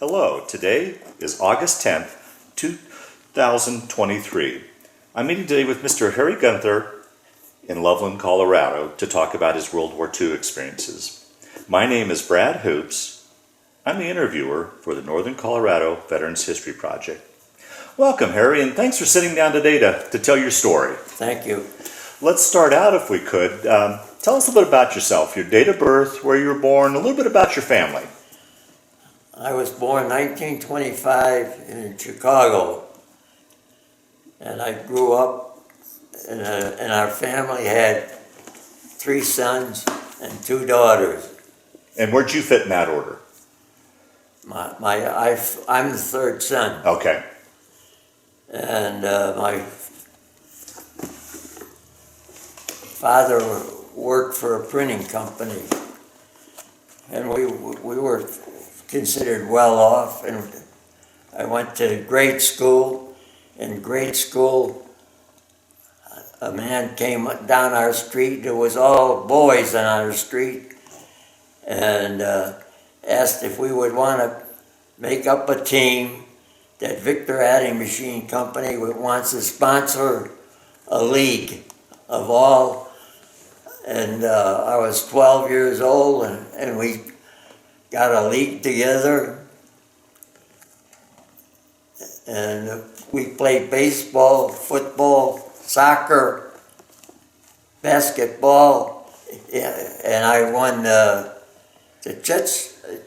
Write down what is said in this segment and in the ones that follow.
Hello, today is August 10th, 2023. I'm meeting today with Mr. Harry Gunther in Loveland, Colorado to talk about his World War II experiences. My name is Brad Hoops. I'm the interviewer for the Northern Colorado Veterans History Project. Welcome, Harry, and thanks for sitting down today to tell your story. Thank you. Let's start out, if we could. Tell us a little bit about yourself, your date of birth, where you were born, a little bit about your family. I was born 1925 in Chicago, and I grew up, and our family had 3 sons and 2 daughters. And where'd you fit in that order? I'm the 3rd son. Okay. And my father worked for a printing company, and we were considered well off. And I went to grade school. In grade school, a man came down our street. It was all boys on our street, and asked if we would want to make up a team. That Victor Adding Machine Company wants to sponsor a league of all. And I was 12 years old, and we got a league together. And we played baseball, football, soccer, basketball, and I won the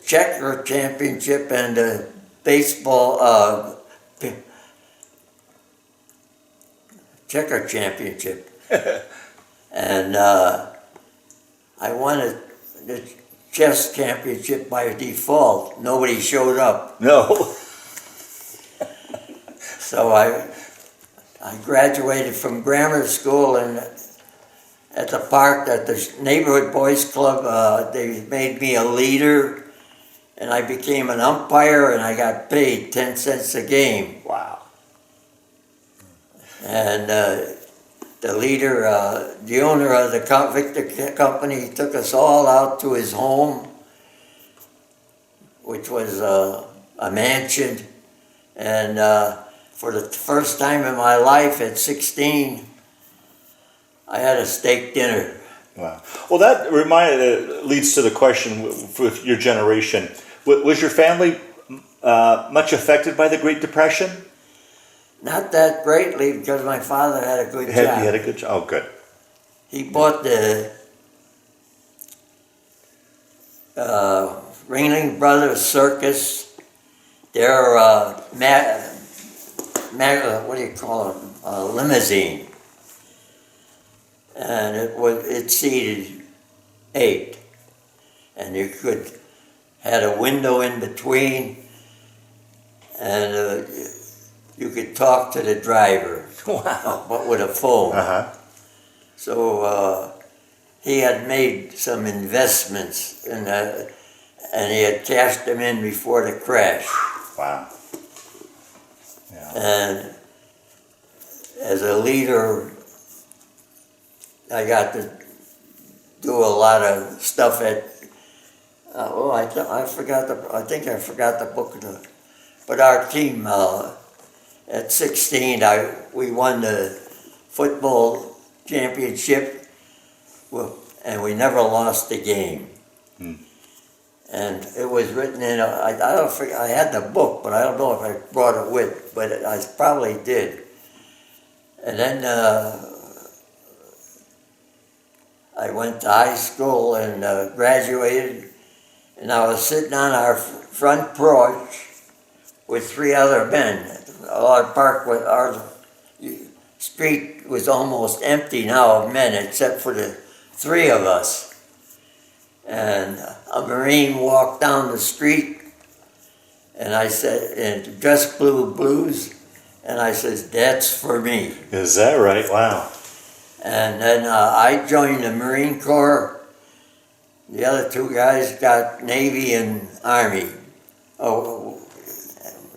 checker championship and the baseball checker championship. And I won the chess championship by default. Nobody showed up. No. So I graduated from grammar school, and at the park, at the neighborhood boys club, they made me a leader, and I became an umpire, and I got paid 10 cents a game. Wow. And the leader, the owner of the Victor Company, took us all out to his home, which was a mansion. And for the first time in my life at 16, I had a steak dinner. Wow. Well, that leads to the question with your generation. Was your family much affected by the Great Depression? Not that greatly, because my father had a good job. He had a good job. Oh, good. He bought the Ringling Brothers Circus, their what do you call them? Limousine, and it seated 8, and you had a window in between, and you could talk to the driver. Wow. But with a phone. Uh-huh. So he had made some investments in that, and he had cashed them in before the crash. Wow. Yeah. And as a leader, I got to do a lot of stuff at. I think I forgot the book. But our team at 16, we won the football championship, and we never lost a game. Hmm. And it was written in. I had the book, but I don't know if I brought it with. But I probably did. And then I went to high school and graduated. And I was sitting on our front porch with 3 other men. Our street was almost empty now of men, except for the 3 of us. And a Marine walked down the street, and I said, and dressed blues, and I says, "That's for me." Is that right? Wow. And then I joined the Marine Corps. The other 2 guys got Navy and Army. Oh,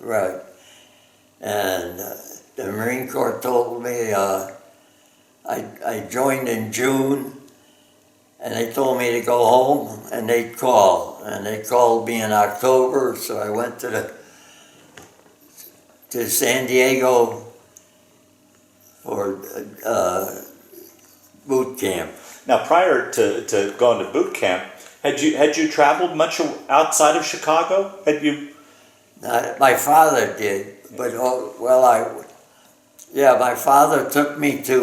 right. And the Marine Corps told me I joined in June, and they told me to go home and they'd call, and they called me in October, so I went to San Diego for boot camp. Now, prior to going to boot camp, had you traveled much outside of Chicago? Had you? My father did, but my father took me to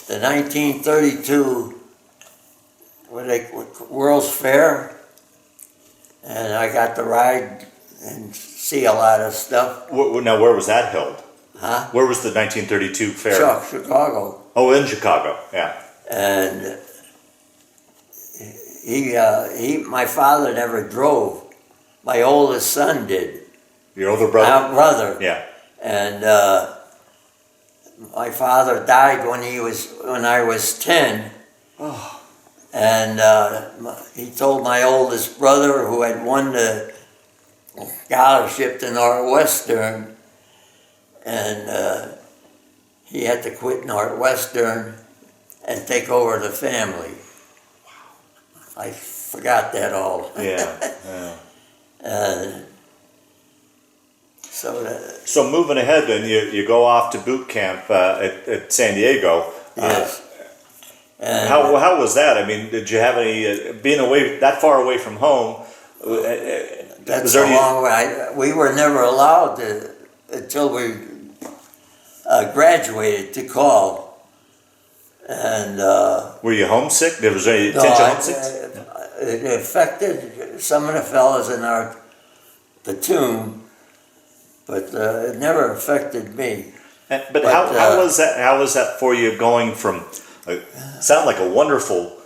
the 1932 World's Fair, and I got to ride and see a lot of stuff. Now, where was that held? Huh? Where was the 1932 fair? Chicago. Oh, in Chicago, yeah. And my father never drove. My oldest son did. Your older brother? My brother. Yeah. And my father died when I was 10. Oh. And he told my oldest brother, who had won the scholarship to Northwestern, and he had to quit Northwestern and take over the family. I forgot that all. Yeah. So moving ahead, then you go off to boot camp at San Diego. Yes. And How was that? I mean, did you have any being away that far away from home? That's a long way. We were never allowed to until we graduated to call. And were you homesick? Was there any tinge of homesick? It affected some of the fellas in our platoon, but it never affected me. But how was that? How was that for you going from? Sound like a wonderful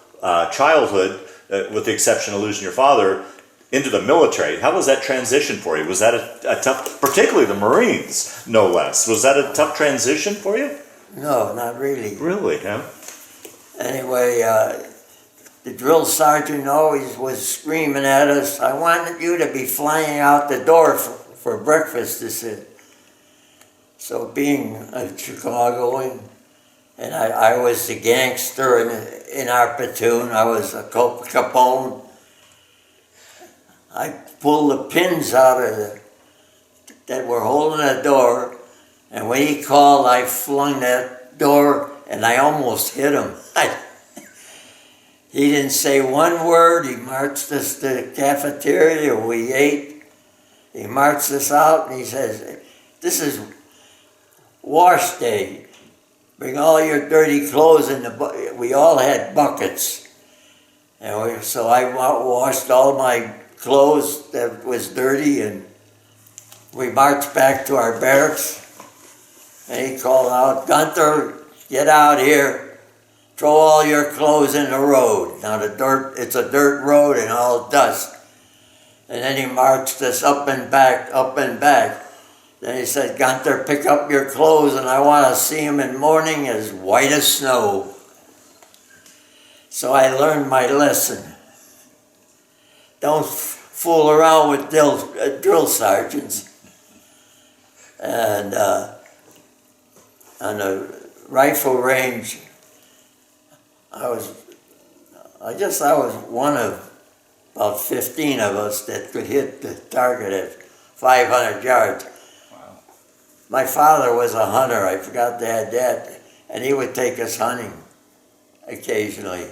childhood, with the exception of losing your father, into the military. How was that transition for you? Was that a tough, particularly the Marines, no less? Was that a tough transition for you? No, not really. Really, huh? Anyway, the drill sergeant always was screaming at us, "I wanted you to be flying out the door for breakfast," he said. So being a Chicagoan, and I was the gangster in our platoon. I was a Capone. I pulled the pins out of that were holding the door, and when he called, I flung that door, and I almost hit him. He didn't say one word. He marched us to the cafeteria. We ate. He marched us out, and he says, "This is wash day. Bring all your dirty clothes in the bucket." We all had buckets. And so I washed all my clothes that was dirty, and we marched back to our barracks. And he called out, "Gunther, get out here. Throw all your clothes in the road." Now it's a dirt road and all dust. And then he marched us up and back, up and back. Then he said, "Gunther, pick up your clothes, and I want to see them in morning as white as snow." So I learned my lesson. Don't fool around with drill sergeants. And on the rifle range, I guess I was one of about 15 of us that could hit the target at 500 yards. My father was a hunter. I forgot to add that. And he would take us hunting occasionally.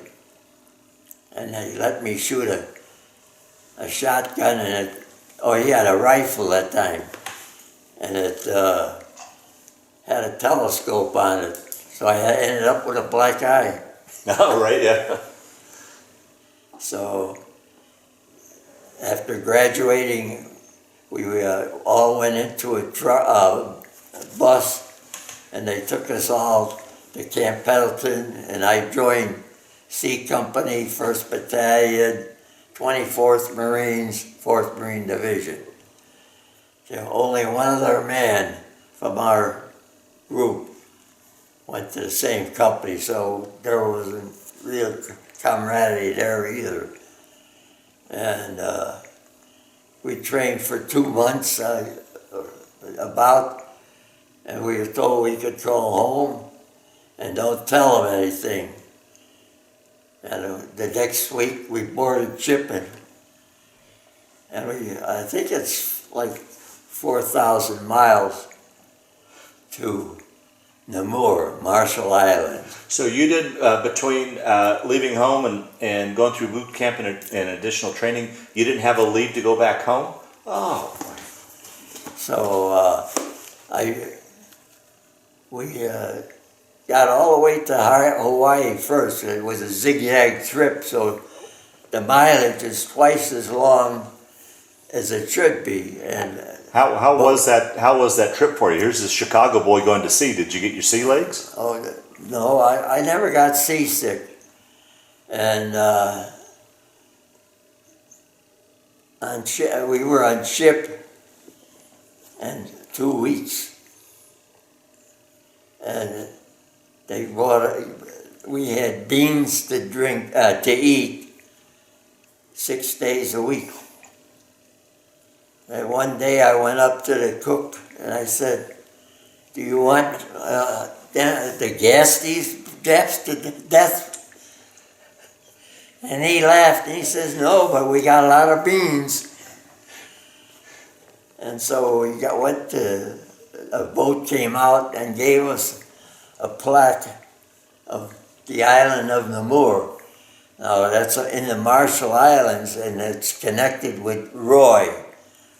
And he let me shoot a shotgun, and he had a rifle that time. And it had a telescope on it. So I ended up with a black eye. Oh, right, yeah. So after graduating, we all went into a bus, and they took us all to Camp Pendleton, and I joined C Company, 1st Battalion, 24th Marines, 4th Marine Division. So only one other man from our group went to the same company, so there wasn't real camaraderie there either. And we trained for 2 months and we were told we could go home and don't tell them anything. And the next week we boarded ship, and I think it's like 4,000 miles to Namur, Marshall Islands. So you did, between leaving home and going through boot camp and additional training, you didn't have a leave to go back home? Oh. So we got all the way to Hawaii first. It was a zigzag trip, so the mileage is twice as long as it should be. And how was that trip for you? Here's this Chicago boy going to sea. Did you get your sea legs? Oh no, I never got seasick, and we were on ship, and 2 weeks, and they we had beans to drink to eat 6 days a week. And one day I went up to the cook and I said, "Do you want to gas these Japs to death?" And he laughed and he says, "No, but we got a lot of beans." And so a boat came out and gave us a plaque of the island of Namur. Now that's in the Marshall Islands, and it's connected with Roi.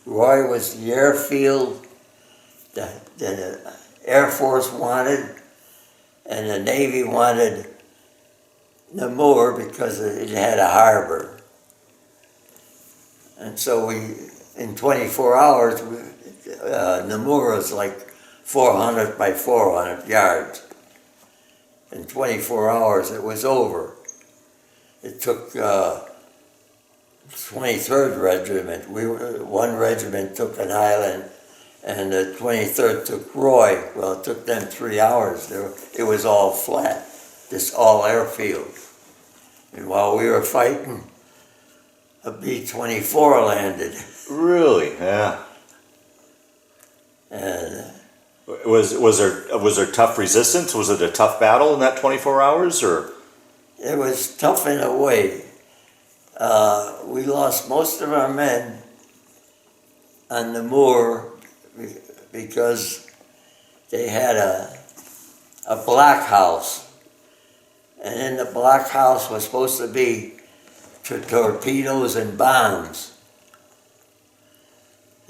Roi was the airfield the Air Force wanted, and the Navy wanted Namur because it had a harbor. And so in 24 hours, Namur was like 400 by 400 yards. In 24 hours, it was over. It took 23rd Regiment. One regiment took an island, and the 23rd took Roi. Well, it took them 3 hours. It was all flat, this all airfield. And while we were fighting, a B-24 landed. Really? Yeah. And was there tough resistance? Was it a tough battle in that 24 hours, or? it was tough in a way. We lost most of our men on the moor because they had a blockhouse, and in the blockhouse was supposed to be torpedoes and bombs.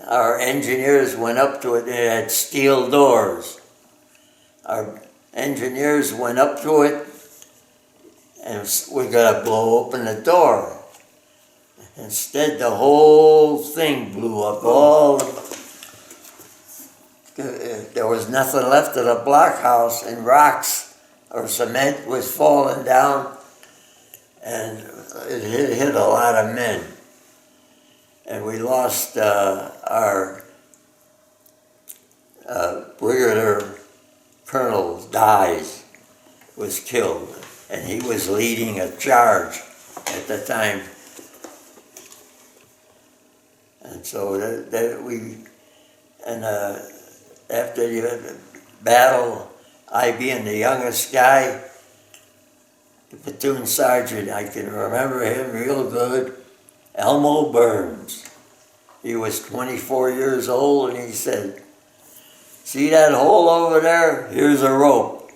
Our engineers went up to it, and it had steel doors. Our engineers went up to it, and we're going to blow open the door. Instead, the whole thing blew up. There was nothing left of the blockhouse, and rocks or cement was falling down, and it hit a lot of men. And we lost our brigadier colonel was killed, and he was leading a charge at the time. And so after the battle, I being the youngest guy, the platoon sergeant, I can remember him real good, Elmo Burns. He was 24 years old, and he said, "See that hole over there? Here's a rope.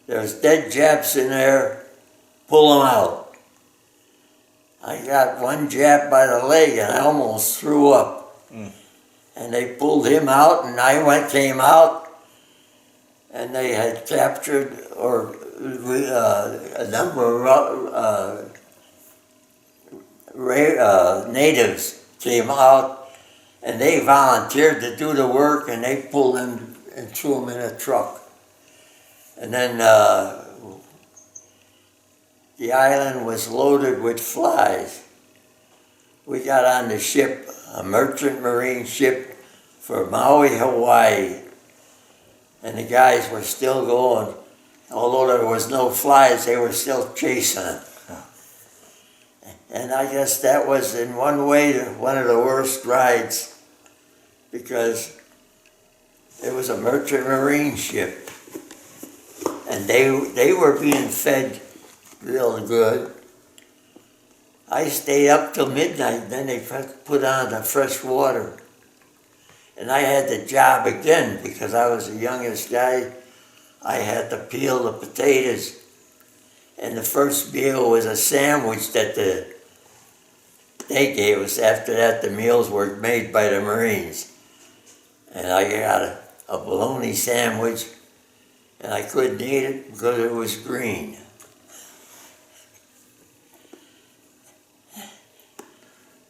There's dead Japs in there. Pull them out." I got one Jap by the leg, and I almost threw up. And they pulled him out, and I came out, and they had captured a number of natives came out, and they volunteered to do the work, and they pulled them and threw them in a truck. And then the island was loaded with flies. We got on the ship, a merchant marine ship for Maui, Hawaii, and the guys were still going. Although there was no flies, they were still chasing them. And I guess that was, in one way, one of the worst rides, because it was a merchant marine ship, and they were being fed real good. I stayed up till midnight, then they put on the fresh water. And I had the job again because I was the youngest guy. I had to peel the potatoes. And the first meal was a sandwich that they gave us. After that, the meals were made by the Marines. And I got a bologna sandwich, and I couldn't eat it because it was green.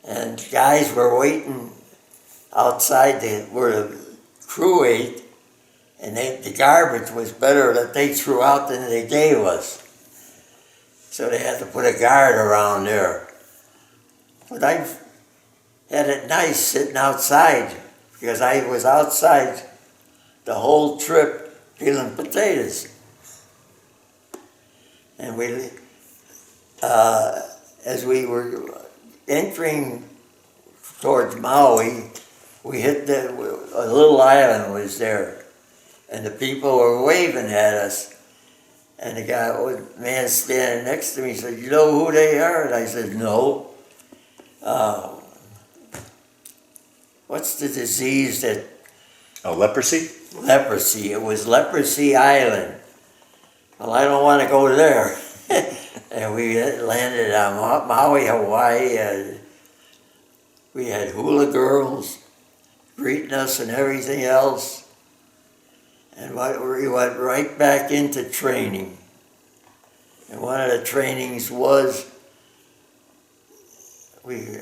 And guys were waiting outside where the crew ate, and the garbage was better that they threw out than they gave us. So they had to put a guard around there. But I had it nice sitting outside because I was outside the whole trip peeling potatoes. And as we were entering towards Maui, we hit a little island was there, and the people were waving at us. And the man standing next to me said, "You know who they are?" And I said, "No." What's the disease that? Oh, leprosy? Leprosy. It was Leprosy Island. Well, I don't want to go there. And we landed on Maui, Hawaii. We had hula girls greeting us and everything else. And we went right back into training. And one of the trainings was we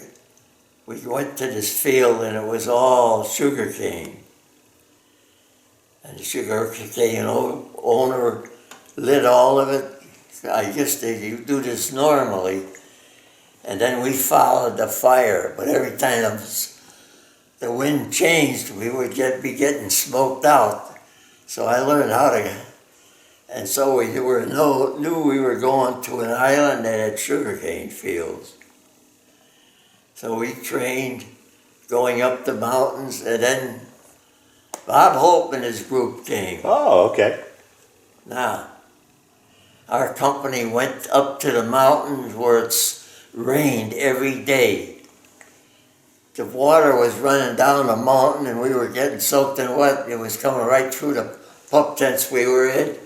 went to this field and it was all sugar cane. And the sugar cane owner lit all of it. I guess they do this normally. And then we followed the fire. But every time the wind changed, we would be getting smoked out. So I learned how to, and so we knew we were going to an island that had sugarcane fields. So we trained going up the mountains, and then Bob Hope and his group came. Oh, okay. Now, our company went up to the mountains where it's rained every day. The water was running down the mountain and we were getting soaked and wet. It was coming right through the pup tents we were in.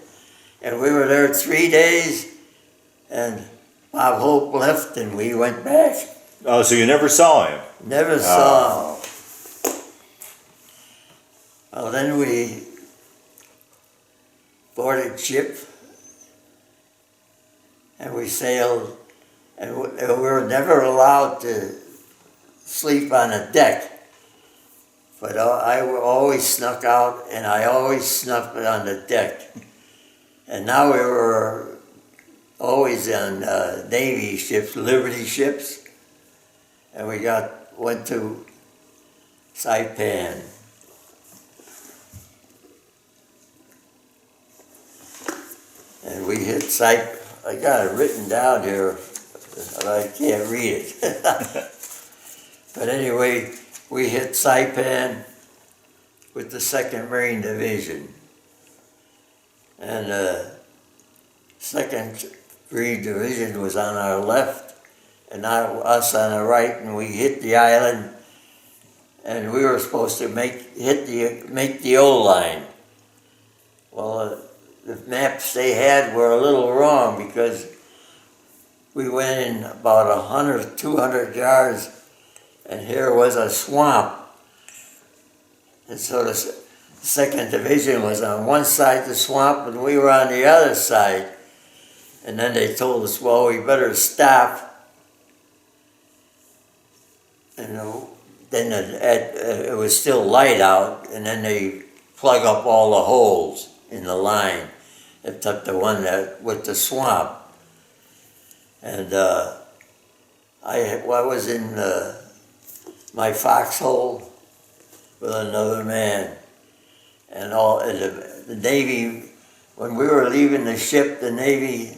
And we were there 3 days, and Bob Hope left and we went back. Oh, so you never saw him? Never saw him. Well, then we boarded ship and we sailed, and we were never allowed to sleep on a deck. But I always snuck out, and I always snuck on the deck. And now we were always on Navy ships, Liberty ships, and we went to Saipan. And we hit Saipan. I got it written down here, but I can't read it. But anyway, we hit Saipan with the 2nd Marine Division. And the 2nd Marine Division was on our left and us on the right, and we hit the island, and we were supposed to make the O-line. Well, the maps they had were a little wrong because we went in about 100, 200 yards, and here was a swamp. And so the 2nd Division was on one side of the swamp and we were on the other side. And then they told us, well, we better stop. And then it was still light out, and then they plug up all the holes in the line, except the one with the swamp. And I was in my foxhole with another man. And the Navy, when we were leaving the ship, the Navy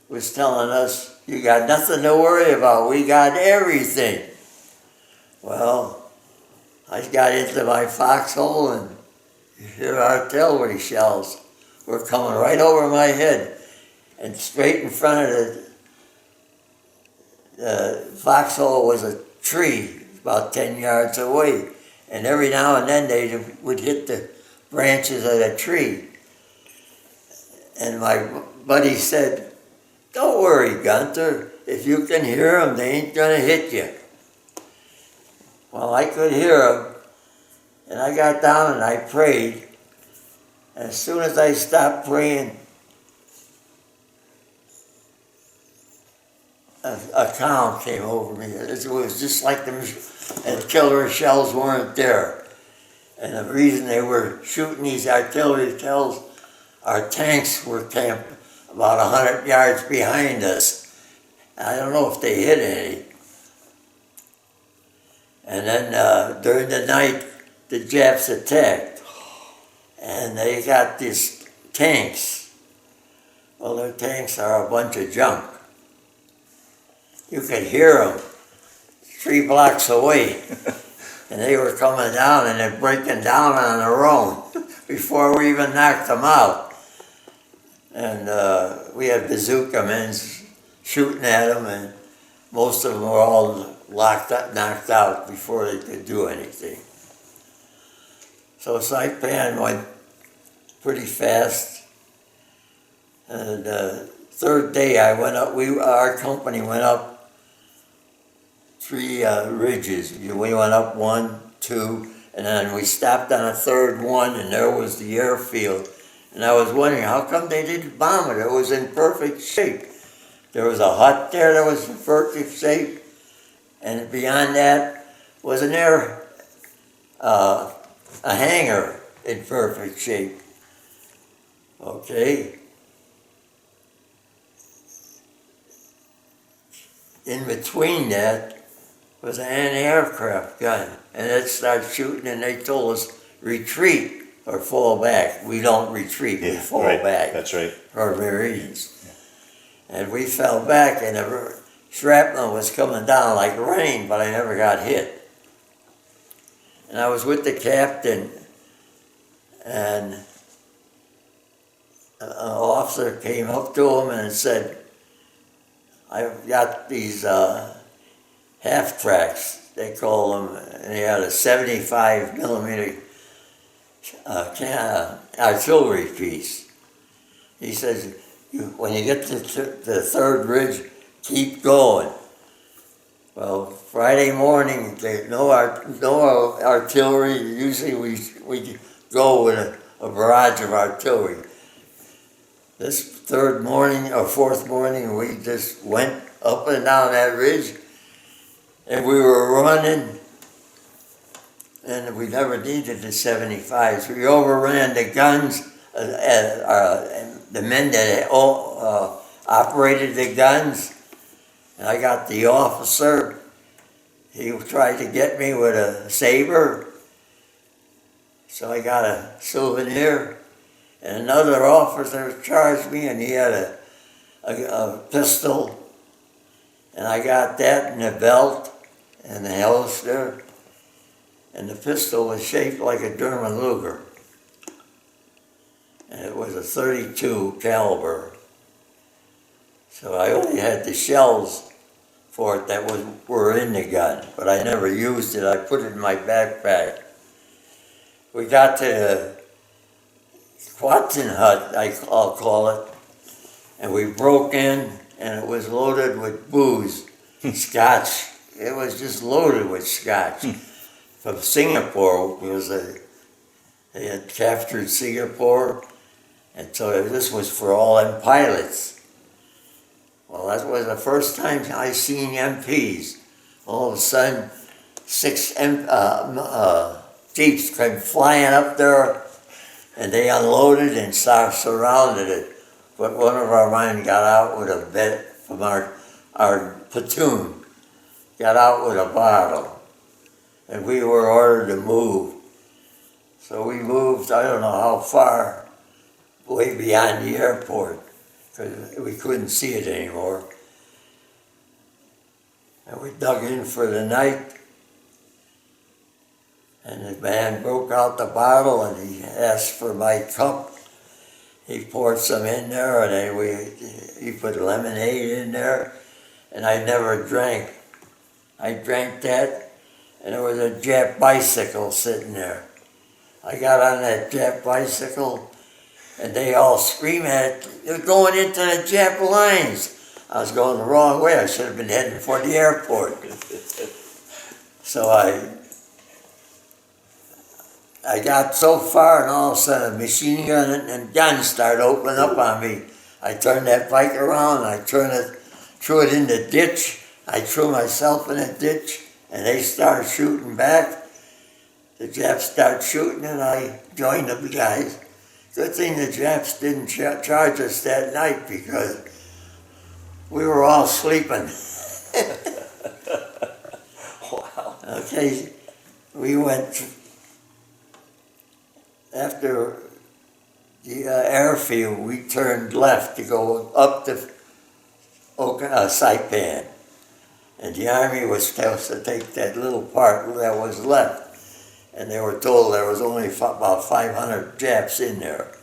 was telling us, "You got nothing to worry about, we got everything." Well, I got into my foxhole and you hear artillery shells were coming right over my head. and straight in front of the foxhole was a tree about 10 yards away. And every now and then they would hit the branches of the tree. And my buddy said, "Don't worry, Gunther. If you can hear them, they ain't going to hit you." Well, I could hear them. And I got down and I prayed. And as soon as I stopped praying, a calm came over me. It was just like the killer shells weren't there. And the reason they were shooting these artillery shells, our tanks were camped about 100 yards behind us. I don't know if they hit any. And then during the night, the Japs attacked. And they got these tanks. Well, their tanks are a bunch of junk. You could hear them 3 blocks away. And they were coming down and they're breaking down on their own before we even knocked them out. And we had bazooka men shooting at them, and most of them were all knocked out before they could do anything. So Saipan went pretty fast. And the third day I went up, our company went up 3 ridges. We went up 1, 2, and then we stopped on a third one, and there was the airfield. And I was wondering, how come they didn't bomb it? It was in perfect shape. There was a hut there that was in perfect shape, and beyond that was an a hangar in perfect shape. Okay. In between that was an anti-aircraft gun, and it started shooting, and they told us, retreat or fall back. We don't retreat, we fall back. That's right. For reasons. Yeah. And we fell back, and the shrapnel was coming down like rain, but I never got hit. And I was with the captain, and an officer came up to him and said, "I've got these half tracks," they call them, and they had a 75 millimeter artillery piece. He says, when you get to the third ridge, keep going. Well, Friday morning, no artillery. Usually we go with a barrage of artillery. This third morning or fourth morning, we just went up and down that ridge, and we were running, and we never needed the 75s. We overran the guns, the men that operated the guns, and I got the officer. He tried to get me with a saber, so I got a souvenir. And another officer charged me, and he had a pistol, and I got that in the belt and the holster, and the pistol was shaped like a German Luger, and it was a .32 caliber. So I only had the shells for it that were in the gun, but I never used it. I put it in my backpack. We got to the Quatin hut, I'll call it, and we broke in, and it was loaded with booze, scotch. It was just loaded with scotch from Singapore, because they had captured Singapore, and so this was for all them pilots. Well, that was the first time I seen MPs. All of a sudden, 6 Jeeps came flying up there, and they unloaded and surrounded it. But one of our men got out with a vet from our platoon, got out with a bottle, and we were ordered to move. So we moved, I don't know how far, way beyond the airport, because we couldn't see it anymore. And we dug in for the night, and the man broke out the bottle, and he asked for my cup, he poured some in there, and then he put lemonade in there, and I never drank. I drank that, and there was a Jap bicycle sitting there. I got on that Jap bicycle, and they all scream at, "You're going into the Jap lines." I was going the wrong way. I should have been heading for the airport. So I got so far, and all of a sudden a machine gun and guns started opening up on me. I turned that bike around, I threw it in the ditch. I threw myself in a ditch, and they started shooting back. The Japs started shooting, and I joined the guys. Good thing the Japs didn't charge us that night, because we were all sleeping. Wow. Okay, we went, after the airfield, we turned left to go up to Saipan. And the Army was supposed to take that little part that was left. And they were told there was only about 500 Japs in there.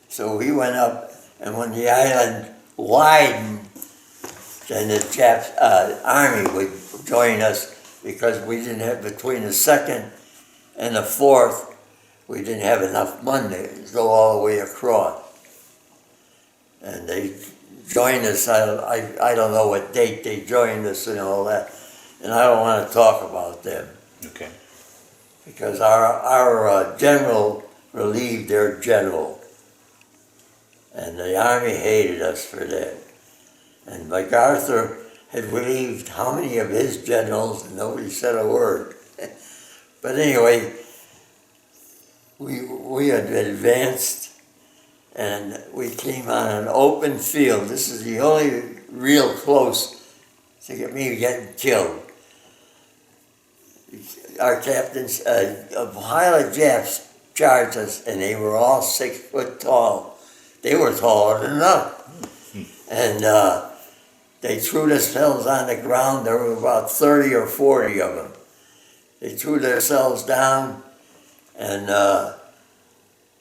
So we went up, and when the island widened, then the Japs, Army would join us, because we didn't have, between the 2nd and the 4th, we didn't have enough money to go all the way across. And they joined us, I don't know what date they joined us and all that, and I don't want to talk about them. Okay. Because our general relieved their general, and the Army hated us for that. And MacArthur had relieved how many of his generals, and nobody said a word. But anyway, we had advanced, and we came on an open field. This is the only real close to get me getting killed. Our captains, a pile of Japs charged us, and they were all 6 foot tall. They were taller than us. And they threw themselves on the ground. There were about 30 or 40 of them. They threw themselves down, and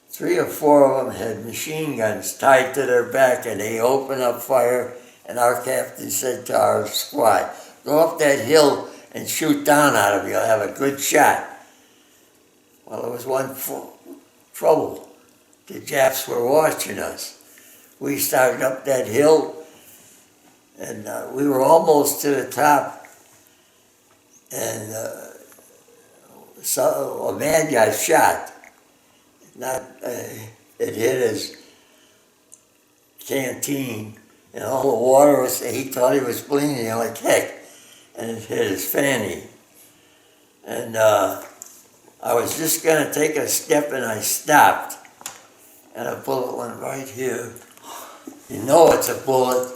3 or 4 of them had machine guns tied to their back, and they opened up fire, and our captain said to our squad, "Go up that hill and shoot down out of you. You'll have a good shot." Well, there was one trouble. The Japs were watching us. We started up that hill, and we were almost to the top, and so a man got shot. It hit his canteen, and all the water was, he thought he was bleeding like heck, and it hit his fanny. And I was just going to take a step, and I stopped, and a bullet went right here. You know it's a bullet.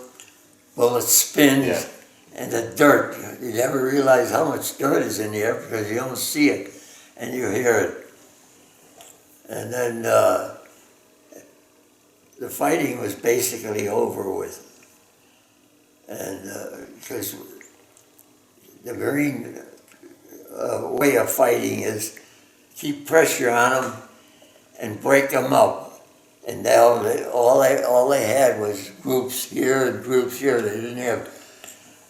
Bullet spins, yeah. And the dirt. You never realize how much dirt is in the air, because you don't see it, and you hear it. And then the fighting was basically over with. And because the Marine way of fighting is keep pressure on them and break them up. And all they had was groups here and groups here. They didn't have,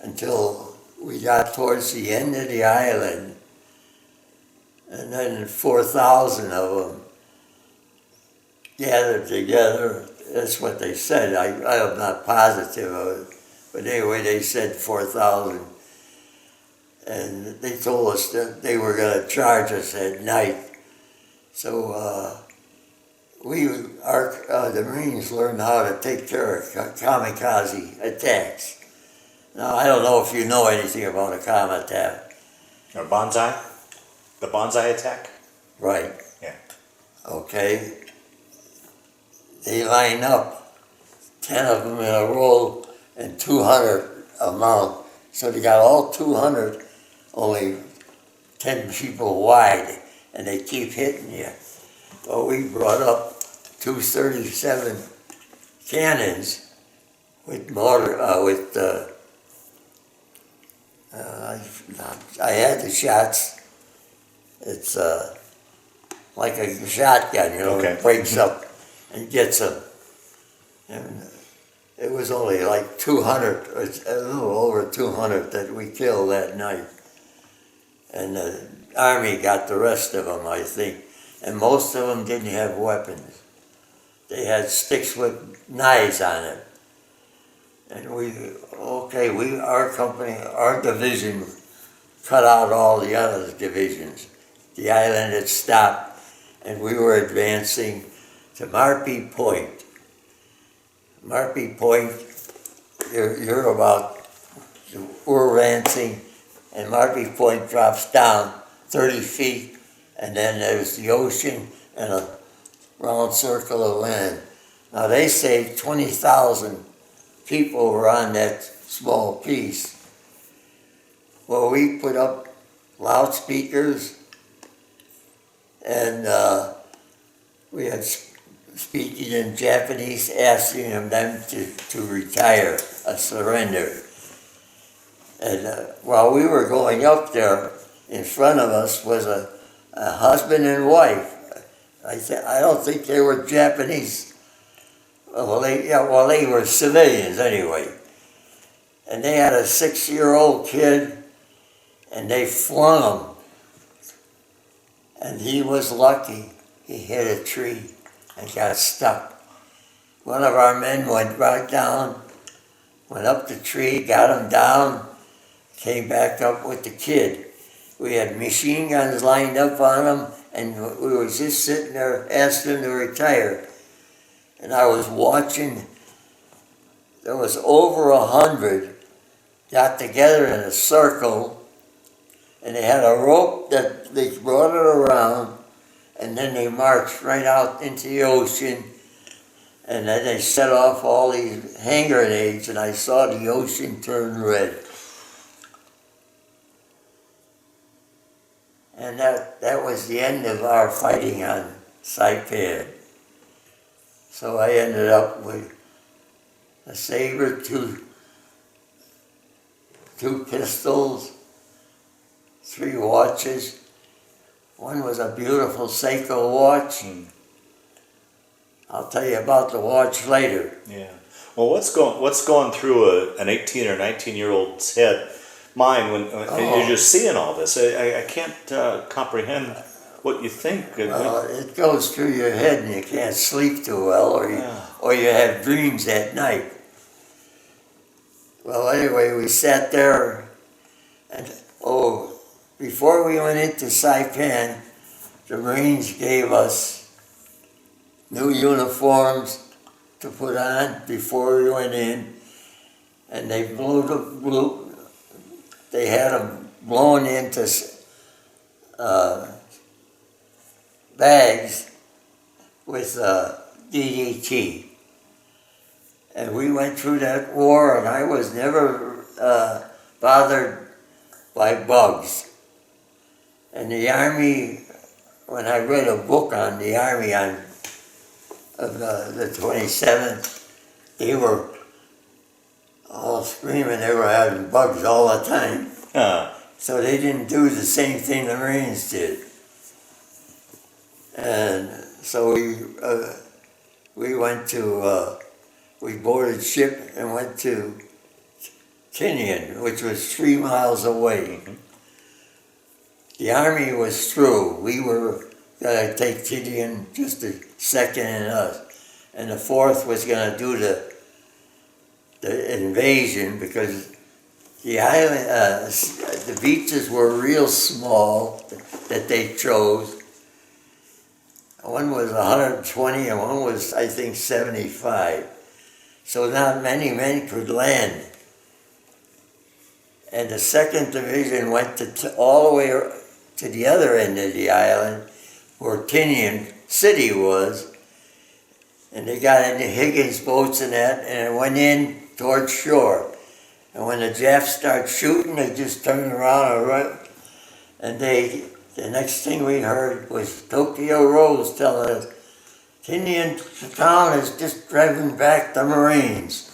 until we got towards the end of the island. And then 4,000 of them gathered together. That's what they said. I'm not positive of it. But anyway, they said 4,000. And they told us that they were going to charge us at night. So the Marines learned how to take care of kamikaze attacks. Now, I don't know if you know anything about a attack. Or bonsai? The bonsai attack? Right. Yeah. Okay. They line up, 10 of them in a row, and 200 a mount. So they got all 200, only 10 people wide, and they keep hitting you. Well, we brought up 237 cannons with mortar, I had the shots. It's like a shotgun, Okay. It breaks up. and gets them. And it was only like 200, or a little over 200 that we killed that night. And the Army got the rest of them, I think. And most of them didn't have weapons. They had sticks with knives on it. And our company, our division cut out all the other divisions. The island had stopped, and we were advancing to Marpy Point. Marpy Point, we're advancing, and Marpy Point drops down 30 feet, and then there's the ocean and a round circle of land. Now they say 20,000 people were on that small piece. Well, we put up loudspeakers, and we had speaking in Japanese, asking them to retire, surrender. And while we were going up there, in front of us was a husband and wife. I don't think they were Japanese. Well, they were civilians anyway. And they had a 6-year-old kid, and they flung him. And he was lucky. He hit a tree and got stuck. One of our men went right down, went up the tree, got him down, came back up with the kid. We had machine guns lined up on him, and we were just sitting there asking him to retire. And I was watching. There was over 100 got together in a circle, and they had a rope that they brought it around, and then they marched right out into the ocean, and then they set off all these hand grenades, and I saw the ocean turn red. And that was the end of our fighting on Saipan. So I ended up with a saber, two pistols, 3 watches. One was a beautiful Seiko watch. I'll tell you about the watch later. Yeah. Well, what's going through an 18 or 19-year-old's mind when you're just seeing all this? I can't comprehend what you think. Well, it goes through your head, and you can't sleep too well, or you have dreams at night. Well, anyway, we sat there, and before we went into Saipan, the Marines gave us new uniforms to put on before we went in, and they they had them blown into bags with DDT. And we went through that war, and I was never bothered by bugs. And the Army, when I read a book on the Army of the 27th, they were all screaming they were having bugs all the time. So they didn't do the same thing the Marines did. And so we went to, we boarded ship and went to Tinian, which was 3 miles away. Mm-hmm. The Army was through. We were going to take Tinian just a second in us. And the 4th was going to do the invasion, because the island, the beaches were real small that they chose. One was 120 and one was, I think, 75. So not many men could land. And the 2nd Division went all the way to the other end of the island, where Tinian City was. And they got into Higgins boats and that, and it went in towards shore. And when the Japs started shooting, they just turned around and run. And the next thing we heard was Tokyo Rose telling us, Tinian town has just driven back the Marines.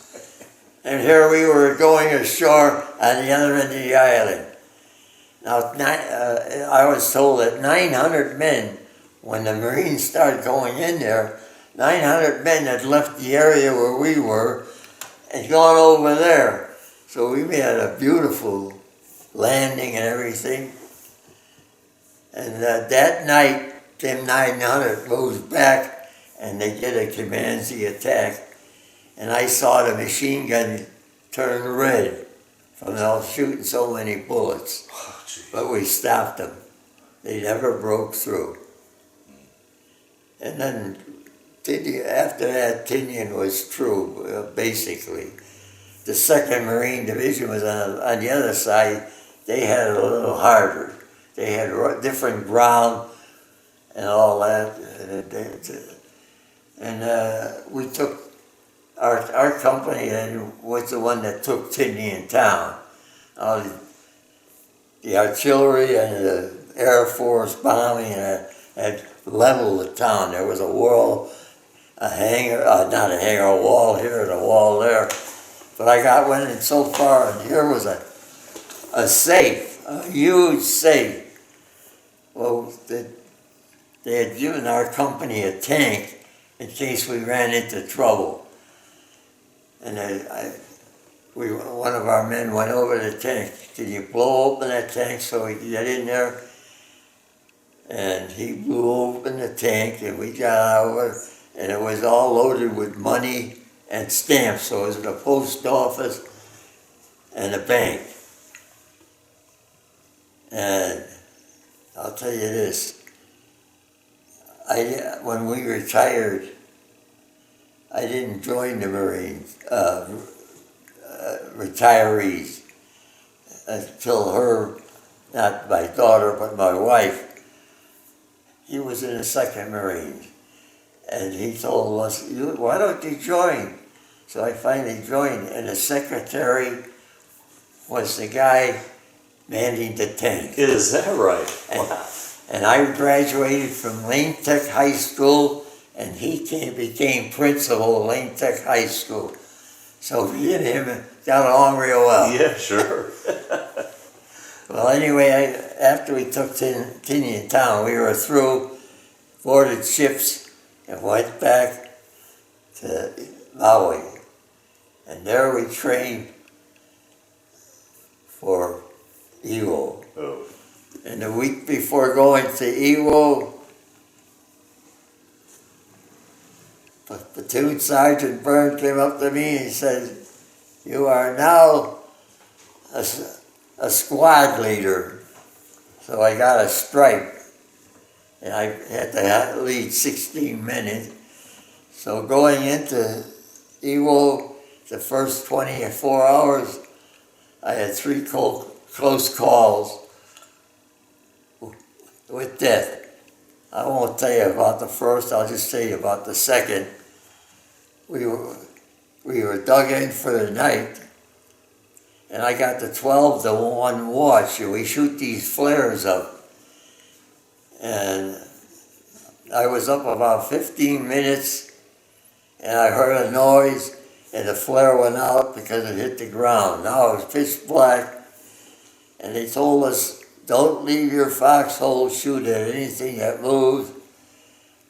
And here we were going ashore on the other end of the island. Now, I was told that 900 men, when the Marines started going in there, 900 men had left the area where we were and gone over there. So we had a beautiful landing and everything. And that night, them 900 moved back and they did a Comanche attack. And I saw the machine gun turn red from shooting so many bullets. Oh, but we stopped them. They never broke through. And then after that, Tinian was true, basically. The 2nd Marine Division was on the other side. They had it a little harder. They had different ground and all that. And we took, our company then was the one that took Tinian town. The artillery and the Air Force bombing had leveled the town. There was a wall, a wall here and a wall there. But I went in so far, and here was a safe, a huge safe. Well, they had given our company a tank in case we ran into trouble. And one of our men went over the tank. Can you blow open that tank so we could get in there? And he blew open the tank, and we got over, and it was all loaded with money and stamps. So it was the post office and a bank. And I'll tell you this, when we retired, I didn't join the Marines, retirees, until not my daughter, but my wife, he was in the 2nd Marines. And he told us, why don't you join? So I finally joined, and the secretary was the guy manning the tank. Is that right? Wow. And I graduated from Lane Tech High School, and he became principal of Lane Tech High School. So me and him got along real well. Yeah, sure. Well, anyway, after we took Tinian town, we were through, boarded ships, and went back to Maui. And there we trained for Iwo. Oh. And the week before going to Iwo, Platoon Sergeant Byrne came up to me and he said, "You are now a squad leader." So I got a stripe, and I had to lead 16 men in. So going into Iwo, the first 24 hours, I had 3 close calls with death. I won't tell you about the first, I'll just tell you about the second. We were dug in for the night, and I got the 12 to 1 watch, and we shoot these flares up. And I was up about 15 minutes, and I heard a noise, and the flare went out because it hit the ground. Now it was pitch black, and they told us, don't leave your foxhole, shoot at anything that moves.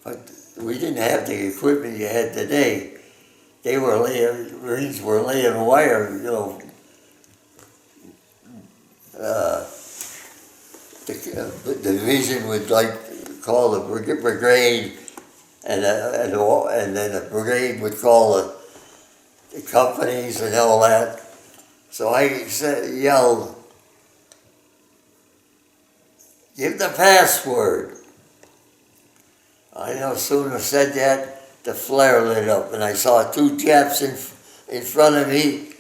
But we didn't have the equipment you had today. Marines were laying wire, the division would call the brigade, and then the brigade would call the companies and all that. So I yelled, "Give the password." I no sooner said that, the flare lit up, and I saw 2 Japs in front of me,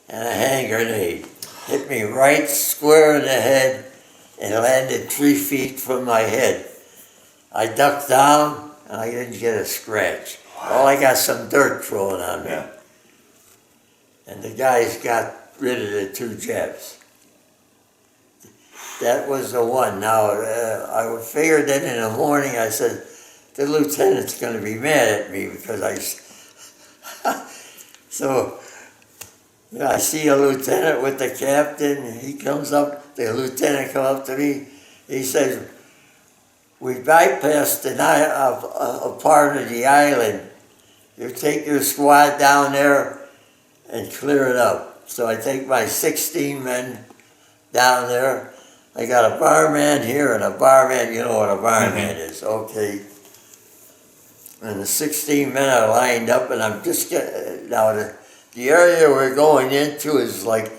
and a hand grenade hit me right square in the head and landed 3 feet from my head. I ducked down, and I didn't get a scratch. Well, I got some dirt thrown on me. Yeah. And the guys got rid of the 2 Japs. That was the one. Now, I figured that in the morning, I said, the lieutenant's going to be mad at me because so I see a lieutenant with the captain, and he comes up, the lieutenant comes up to me, he says, we bypassed a part of the island. You take your squad down there and clear it up. So I take my 16 men down there. I got a barman here and a barman, you know what a barman is, okay. And the 16 men are lined up, and I'm just getting, now the area we're going into is like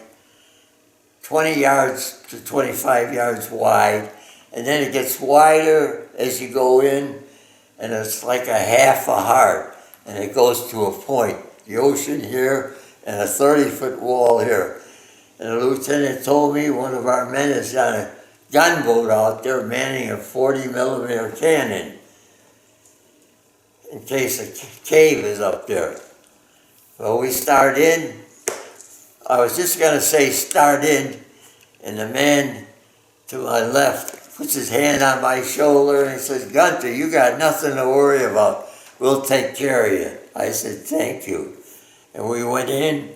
20 yards to 25 yards wide, and then it gets wider as you go in, and it's like a half a heart, and it goes to a point. The ocean here, and a 30-foot wall here. And the lieutenant told me one of our men is on a gunboat out there manning a 40-millimeter cannon in case a cave is up there. Well, we start in. I was just going to say start in, and the man to my left puts his hand on my shoulder and he says, "Gunther, you got nothing to worry about. We'll take care of you." I said, "Thank you." And we went in,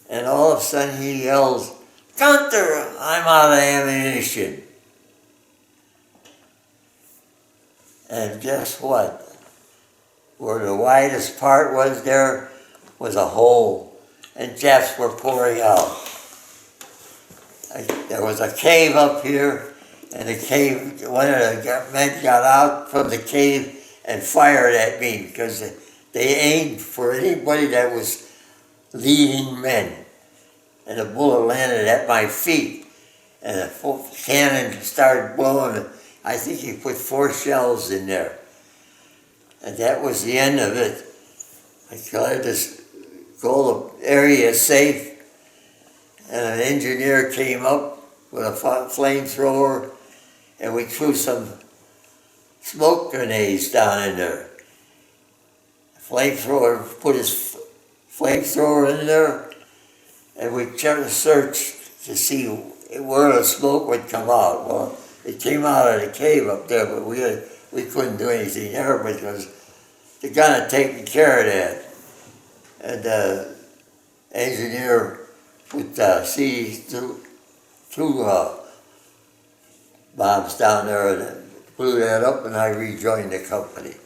and all of a sudden he yells, "Gunther, I'm out of ammunition." And guess what? Where the widest part was there was a hole, and jets were pouring out. There was a cave up here, and the cave, one of the men got out from the cave and fired at me because they aimed for anybody that was leading men. And the bullet landed at my feet, and the cannon started blowing. I think he put 4 shells in there. And that was the end of it. I tried to call the area safe, and an engineer came up with a flamethrower, and we threw some smoke grenades down in there. The flamethrower put his flamethrower in there, and we tried to search to see where the smoke would come out. Well, it came out of the cave up there, but we couldn't do anything there because the gun had taken care of that. And the engineer put C-2 bombs down there and blew that up, and I rejoined the company.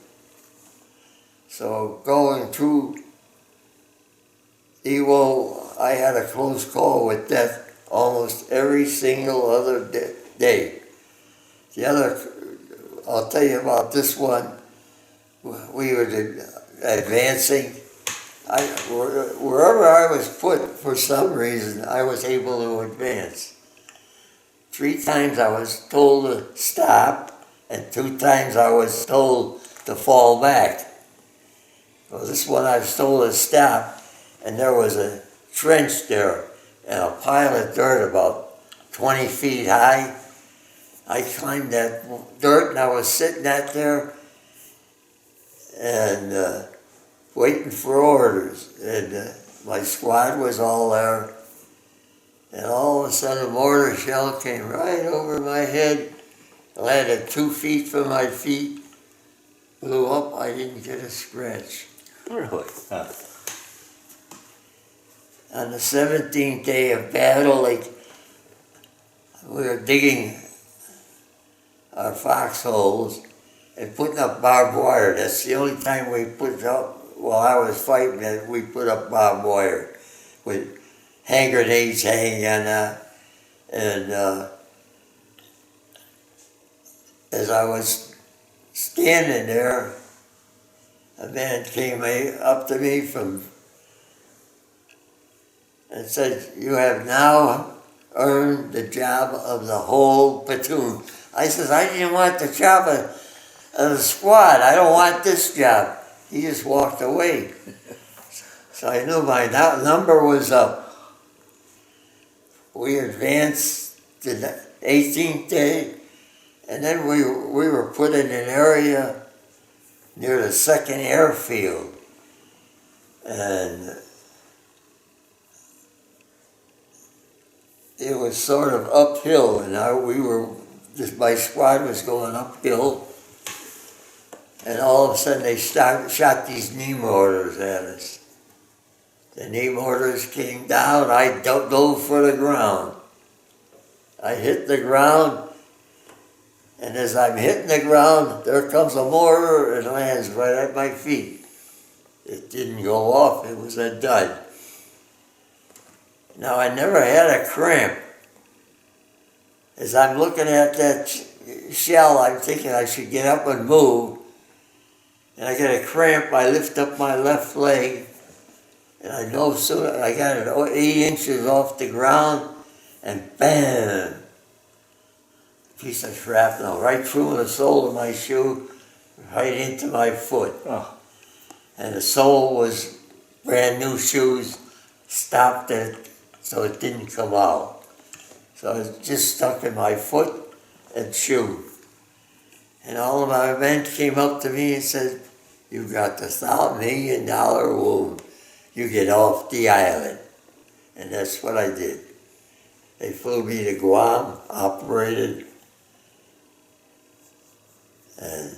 So going through Iwo, I had a close call with death almost every single other day. The other, I'll tell you about this one. We were advancing. Wherever I was put, for some reason, I was able to advance. 3 times I was told to stop, and 2 times I was told to fall back. Well, this one I was told to stop, and there was a trench there, and a pile of dirt about 20 feet high. I climbed that dirt, and I was sitting out there and waiting for orders. And my squad was all there. And all of a sudden, a mortar shell came right over my head, landed 2 feet from my feet, blew up. I didn't get a scratch. Really? Huh. On the 17th day of battle, we were digging our foxholes and putting up barbed wire. That's the only time we put up, while I was fighting it, we put up barbed wire with hand grenades hanging on that. And as I was standing there, a man came up to me and said, "You have now earned the job of the whole platoon." I says, "I didn't want the job of the squad. I don't want this job." He just walked away. So I knew my number was up. We advanced to the 18th day, and then we were put in an area near the 2nd airfield. And it was sort of uphill, and my squad was going uphill, and all of a sudden they shot these knee mortars at us. The knee mortars came down. I dove for the ground. I hit the ground, And as I'm hitting the ground, there comes a mortar and lands right at my feet. It didn't go off, it was a dud. Now, I never had a cramp. As I'm looking at that shell, I'm thinking I should get up and move. And I get a cramp, I lift up my left leg, and I know soon I got it 8 inches off the ground, and bam! Piece of shrapnel right through the sole of my shoe, right into my foot. Oh. And the sole was brand new shoes, stopped it so it didn't come out. So it just stuck in my foot and shoe. And all of my men came up to me and said, "You got the $1 million wound. You get off the island." And that's what I did. They flew me to Guam, operated, and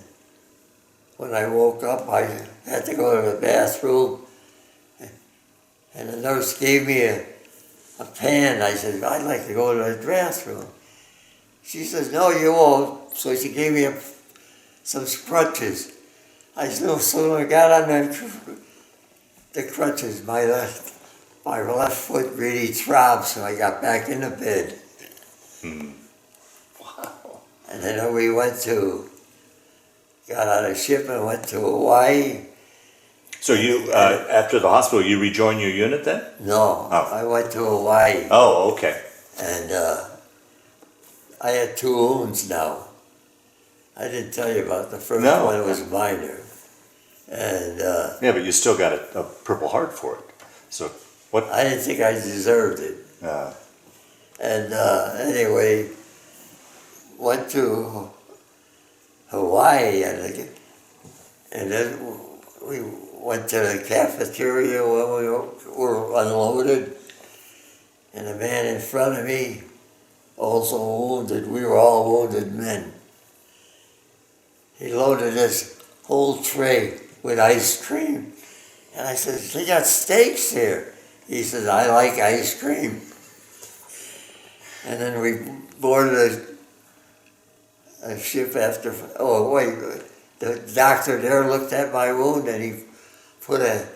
when I woke up, I had to go to the bathroom, and the nurse gave me a pan. I said, "I'd like to go to the bathroom." She says, "No, you won't." So she gave me some crutches. I said, "No." So when I got on the crutches, my left foot really throbbed, so I got back in the bed. Wow. And then we got on a ship and went to Hawaii. So you, after the hospital, you rejoined your unit then? No, Oh. I went to Hawaii. Oh, okay. And I had 2 wounds now. I didn't tell you about the first No. one. It was minor. And Yeah, but you still got a Purple Heart for it. So what? I didn't think I deserved it. And anyway, went to Hawaii, and then we went to the cafeteria when we were unloaded, and the man in front of me, also wounded, we were all wounded men. He loaded this whole tray with ice cream, and I said, "They got steaks here." He says, "I like ice cream." And then we boarded a ship after, oh wait, the doctor there looked at my wound and he put a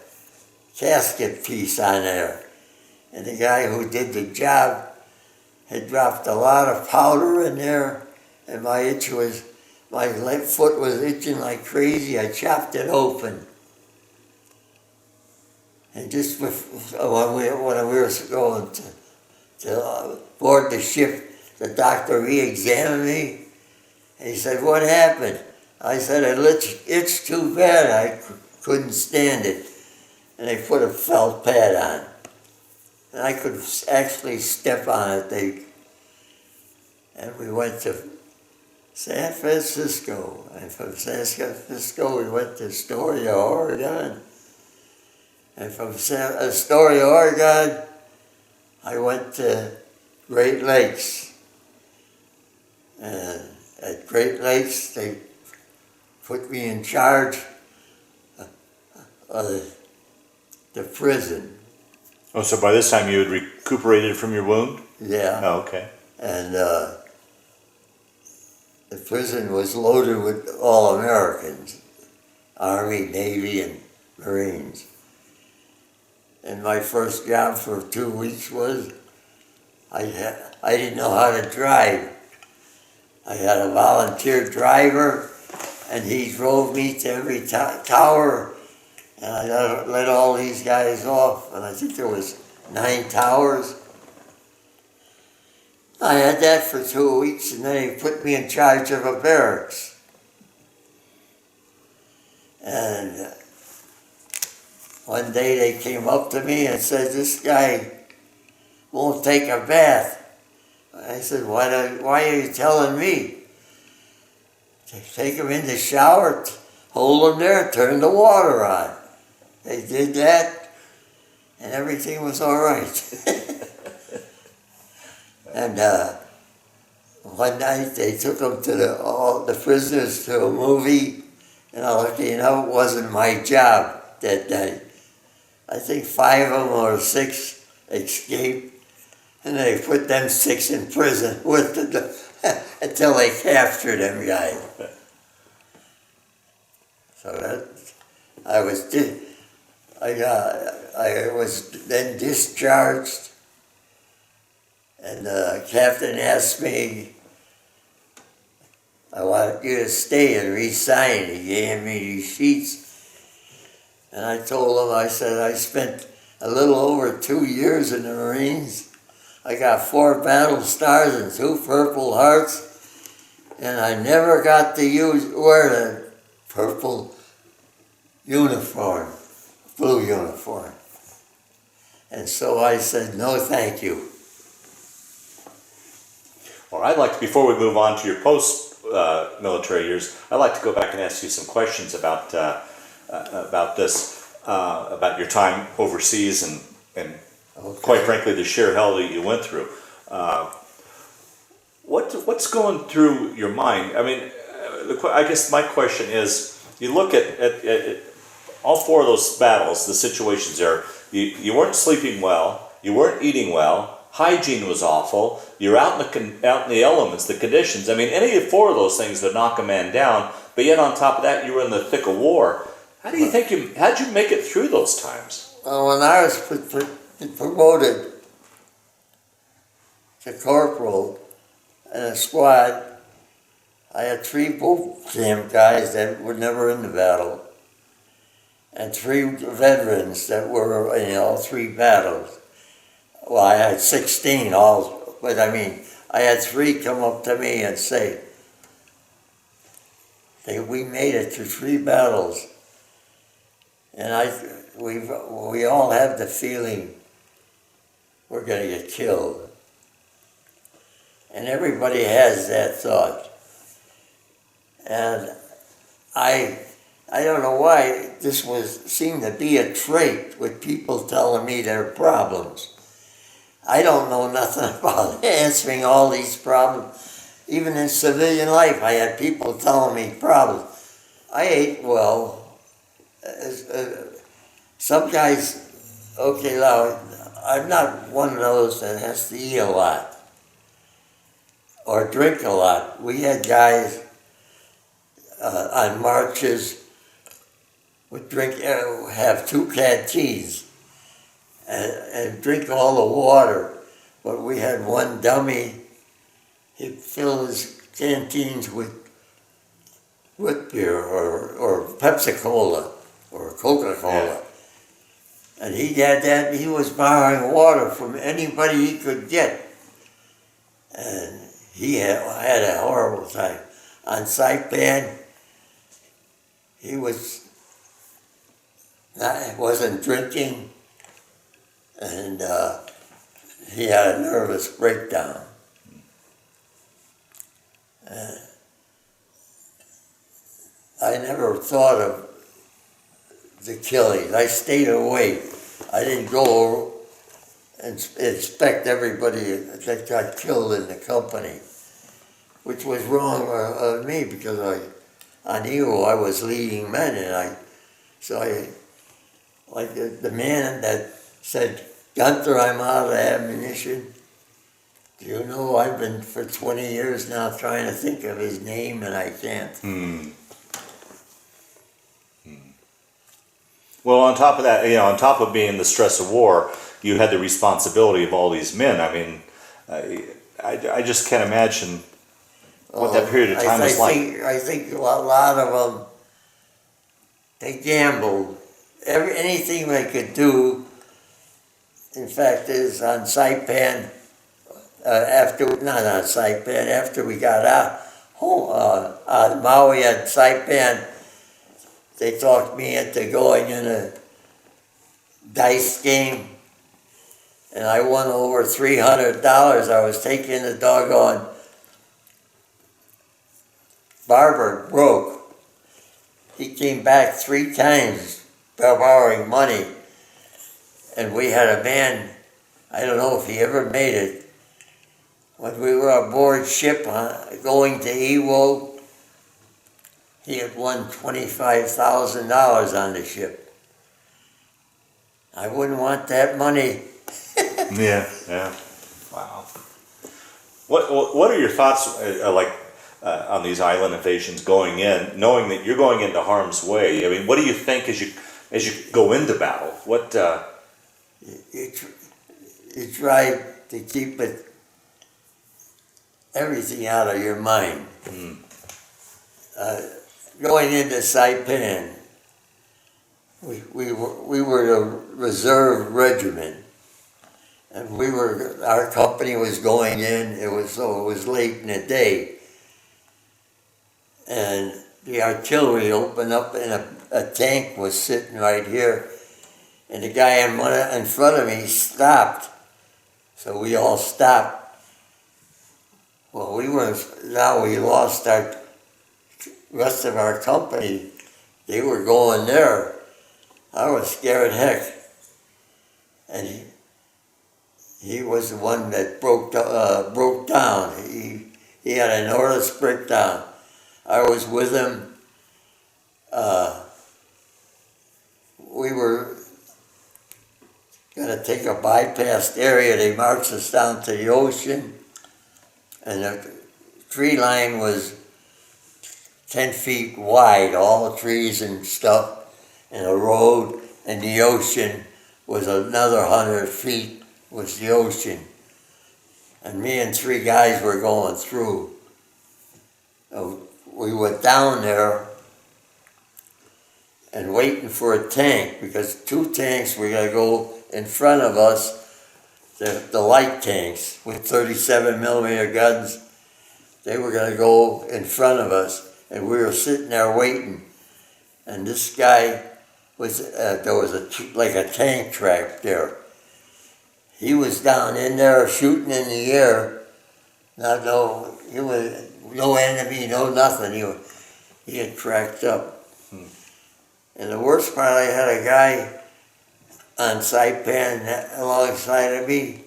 casket piece on there. And the guy who did the job had dropped a lot of powder in there, and my left foot was itching like crazy. I chopped it open. And just when we were going to board the ship, the doctor re-examined me. And he said, "What happened?" I said, "It itched too bad. I couldn't stand it." And they put a felt pad on. And I could actually step on it. And we went to San Francisco. And from San Francisco, we went to Astoria, Oregon. And from Astoria, Oregon, I went to Great Lakes. And at Great Lakes, they put me in charge of the prison. Oh, so by this time you had recuperated from your wound? Yeah. Oh, okay. And the prison was loaded with all Americans, Army, Navy, and Marines. And my first job for 2 weeks was I didn't know how to drive. I had a volunteer driver, and he drove me to every tower, and I let all these guys off, and I think there was 9 towers. I had that for 2 weeks, and then he put me in charge of a barracks. And one day they came up to me and said, "This guy won't take a bath." I said, why are you telling me? Take him in the shower, hold him there, turn the water on. They did that, and everything was all right. And one night they took them to all the prisoners to a movie, and lucky enough, it wasn't my job that night. I think 5 of them or 6 escaped, and they put them 6 in prison with until they captured them guys. So that I was then discharged, and the captain asked me, "I want you to stay and re-sign." He gave me these sheets, and I told him, I said, I spent a little over 2 years in the Marines. I got 4 battle stars and 2 Purple Hearts, and I never got to wear the purple uniform, blue uniform. And so I said, no, thank you. Well, I'd like to, before we move on to your post-military years, I'd like to go back and ask you some questions about this, about your time overseas and Okay. quite frankly, the sheer hell that you went through. What's going through your mind? I mean, I guess my question is, you look at all 4 of those battles, the situations there, you weren't sleeping well, you weren't eating well, hygiene was awful, you're out in the elements, the conditions. I mean, any of 4 of those things would knock a man down, but yet on top of that, you were in the thick of war. How'd you make it through those times? Well, when I was promoted to corporal in a squad, I had 3 boot camp guys that were never in the battle, and 3 veterans that were in all 3 battles. Well, I had 16 but I mean, I had 3 come up to me and say, we made it through 3 battles. And we all have the feeling we're going to get killed. And everybody has that thought. And I don't know why this seemed to be a trait with people telling me their problems. I don't know nothing about answering all these problems. Even in civilian life, I had people telling me problems. I ate well. Some guys, okay, now, I'm not one of those that has to eat a lot or drink a lot. We had guys on marches would have 2 canteens and drink all the water. But we had one dummy, he'd fill his canteens with root beer or Pepsi-Cola or Coca-Cola. Yeah. And he had that, he was borrowing water from anybody he could get. And he had a horrible time. On Saipan, he wasn't drinking, and he had a nervous breakdown. I never thought of the killings. I stayed away. I didn't go and inspect everybody that got killed in the company, which was wrong of me because on Iwo I was leading men, and like the man that said, "Gunther, I'm out of ammunition." Do you know I've been for 20 years now trying to think of his name and I can't. Well, on top of that, on top of being the stress of war, you had the responsibility of all these men. I mean, I just can't imagine what that period of time was like. I think a lot of them, they gambled. Anything they could do. In fact, is on Saipan, after we got out, on Maui and Saipan, they talked me into going in a dice game, and I won over $300. I was taking the doggone barber broke. He came back 3 times borrowing money, and we had a man, I don't know if he ever made it, when we were aboard ship going to Iwo, he had won $25,000 on the ship. I wouldn't want that money. Yeah. Wow. What are your thoughts on these island invasions going in, knowing that you're going into harm's way? I mean, what do you think as you go into battle? What You try to keep everything out of your mind. Going into Saipan, we were the reserve regiment, and our company was going in. It was late in the day, and the artillery opened up, and a tank was sitting right here, and the guy in front of me stopped, so we all stopped. Well, we lost our rest of our company. They were going there. I was scared heck. And he was the one that broke down. He had an aortic breakdown. I was with him. We were going to take a bypassed area. They marched us down to the ocean, and the tree line was 10 feet wide, all the trees and stuff, and a road, and the ocean was another 100 feet was the ocean. And me and 3 guys were going through. So we went down there and waiting for a tank, because 2 tanks were going to go in front of us, the light tanks with 37 millimeter guns. They were going to go in front of us, and we were sitting there waiting. And this guy there was a tank track there. He was down in there shooting in the air. He was no enemy, no nothing. He had cracked up. And the worst part, I had a guy on Saipan alongside of me.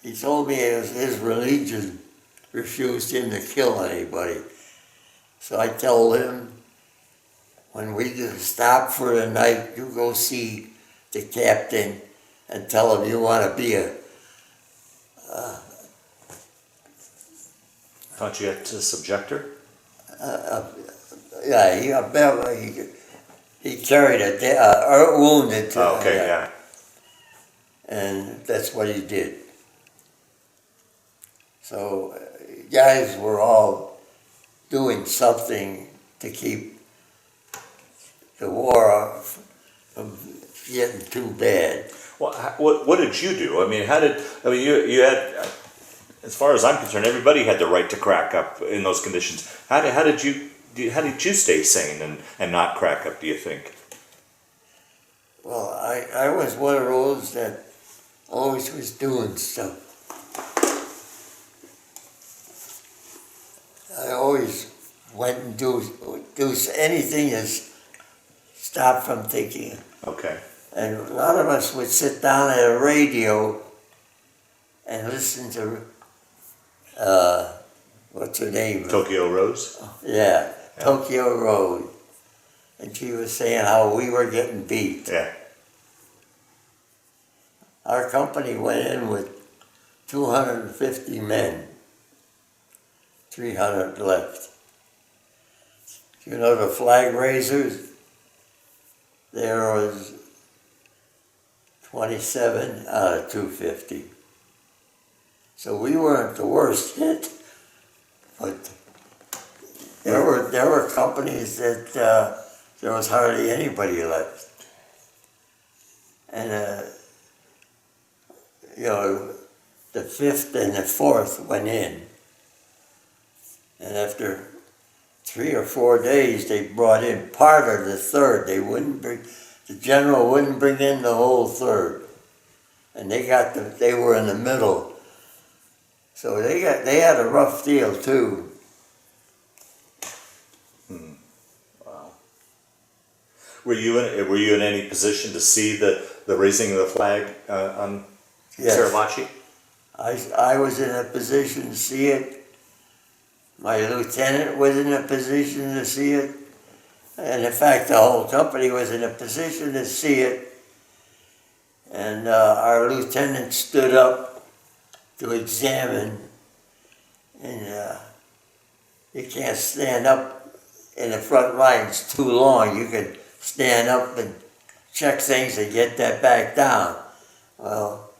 He told me his religion refused him to kill anybody. So I told him, when we stop for the night, you go see the captain and tell him you want to be thought you had to subjector? He carried a wounded. Yeah. And that's what he did. So guys were all doing something to keep the war from getting too bad. Well, what did you do? I mean, you had, as far as I'm concerned, everybody had the right to crack up in those conditions. How did you stay sane and not crack up, do you think? Well, I was one of those that always was doing stuff. I always went and do anything to stop from thinking. Okay. And a lot of us would sit down at a radio and listen to, what's her name? Tokyo Rose? Yeah, Tokyo Rose. And she was saying how we were getting beat. Yeah. Our company went in with 250 men, 300 left. You know the flag raisers? There was 27 out of 250. So we weren't the worst hit, but there were companies that there was hardly anybody left. And the 5th and the 4th went in. And after 3 or 4 days, they brought in part of the 3rd. The general wouldn't bring in the whole 3rd. And they were in the middle. So they had a rough deal too. Wow. Were you in any position to see the raising of the flag on Suribachi? I was in a position to see it. My lieutenant was in a position to see it. And in fact, the whole company was in a position to see it. And our lieutenant stood up to examine and you can't stand up in the front lines too long. You can stand up and check things and get that back down. Well,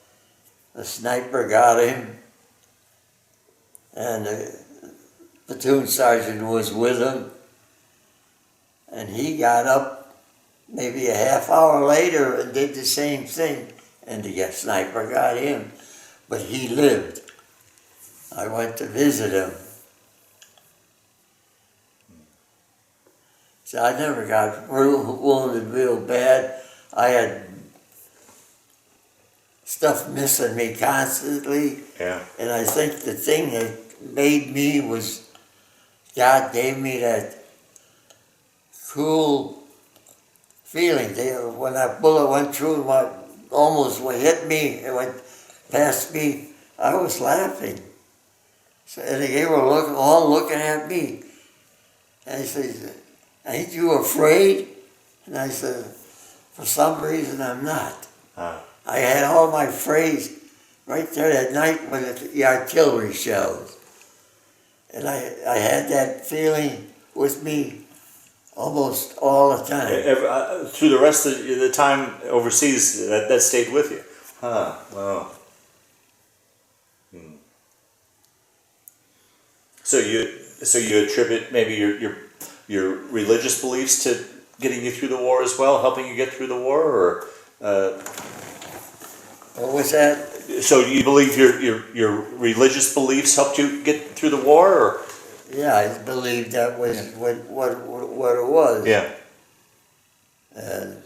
the sniper got him, and the platoon sergeant was with him, and he got up maybe a half hour later and did the same thing, and the sniper got him, but he lived. I went to visit him. So I never got wounded real bad. I had stuff missing me constantly. Yeah. And I think the thing that made me was God gave me that cool feeling. When that bullet went through, almost hit me, it went past me, I was laughing. So, and they were all looking at me. And he said, "Ain't you afraid?" And I said, "For some reason I'm not." I had all my phrase right there that night when the artillery shells. And I had that feeling with me almost all the time. Through the rest of the time overseas, that stayed with you. Huh. Wow. So you attribute maybe your religious beliefs to getting you through the war as well, helping you get through the war, or what was that? so you believe your religious beliefs helped you get through the war, or? Yeah, I believe that was what it was. Yeah. And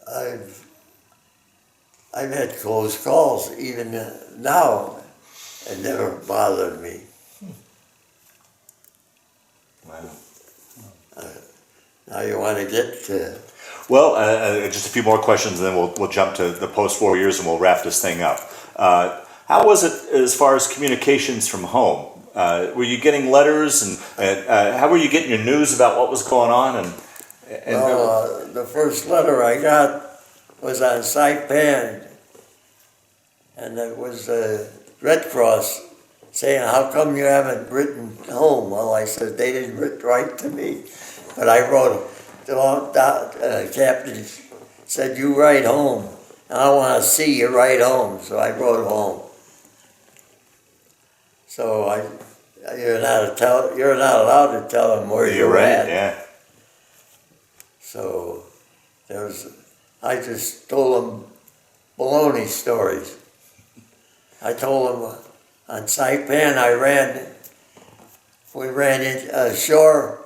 I've had close calls even now. It never bothered me. Wow. Now you want to get to... Well, just a few more questions, and then we'll jump to the post-war years, and we'll wrap this thing up. How was it as far as communications from home? Were you getting letters, and how were you getting your news about what was going on? Well, the first letter I got was on Saipan, and it was Red Cross saying, "How come you haven't written home?" Well, I said, "They didn't write to me." But I wrote, the captain said, "You write home. I want to see you write home." So I wrote home. So you're not allowed to tell them where you're at. Yeah. So I just told them baloney stories. I told them on Saipan we ran ashore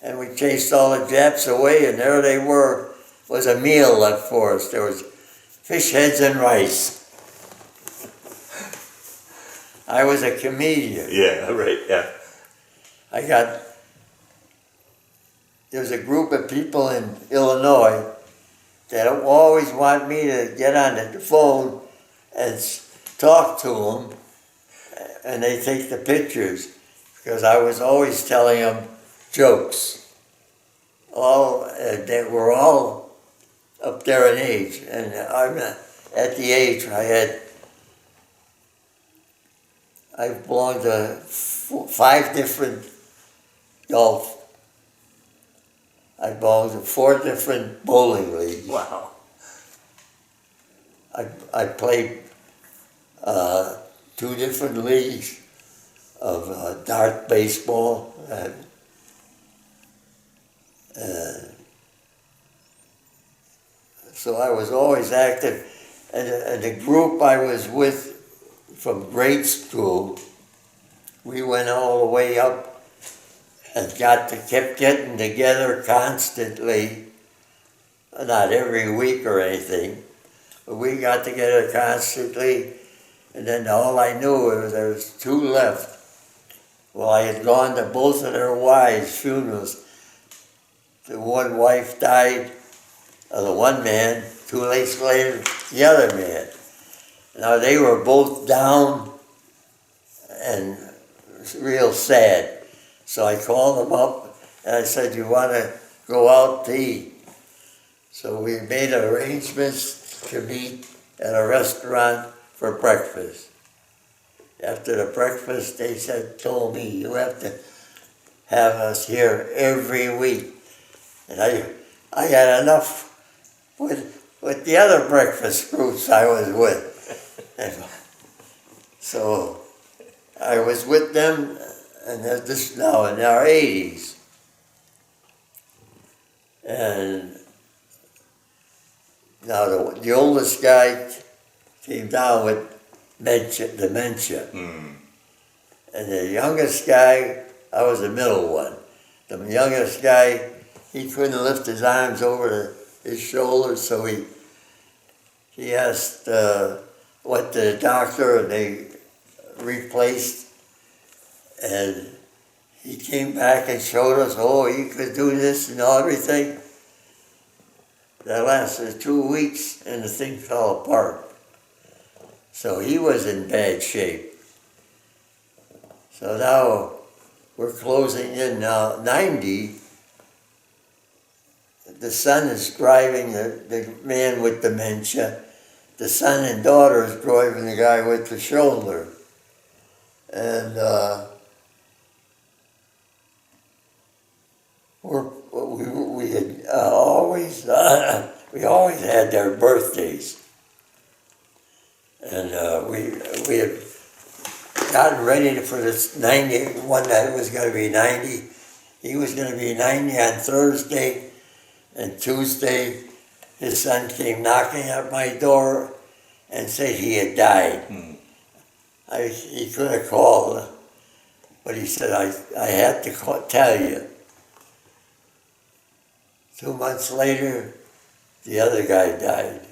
and we chased all the Japs away, and there they was a meal left for us. There was fish heads and rice. I was a comedian. Yeah, right, yeah. There's a group of people in Illinois that always want me to get on the phone and talk to them, and they take the pictures, because I was always telling them jokes. They were all up there in age, and I'm at the age I belonged to 5 different golf. I belonged to 4 different bowling leagues. Wow. I played 2 different leagues of dart baseball. So I was always active. And the group I was with from grade school, we went all the way up and kept getting together constantly. Not every week or anything, but we got together constantly. And then all I knew was there was 2 left. Well, I had gone to both of their wives' funerals. The one wife died of the one man, 2 weeks later, the other man. Now they were both down and real sad. So I called them up and I said, "You want to go out to eat?" So we made arrangements to meet at a restaurant for breakfast. after the breakfast, they told me, you have to have us here every week. And I had enough with the other breakfast groups I was with. And so I was with them, and they're just now in their 80s. And now the oldest guy came down with dementia. And the youngest guy, I was the middle one. The youngest guy, he couldn't lift his arms over his shoulders, so he asked, went to the doctor, and they replaced. And he came back and showed us, oh, you could do this and everything. That lasted 2 weeks, and the thing fell apart. So he was in bad shape. So now we're closing in now 90. The son is driving the man with dementia. The son and daughter is driving the guy with the shoulder. And we had always had their birthdays. And we had gotten ready for this 90, one that was going to be 90. He was going to be 90 on Thursday, and Tuesday his son came knocking at my door and said he had died. He could have called, but he said, I had to tell you. 2 months later, the other guy died.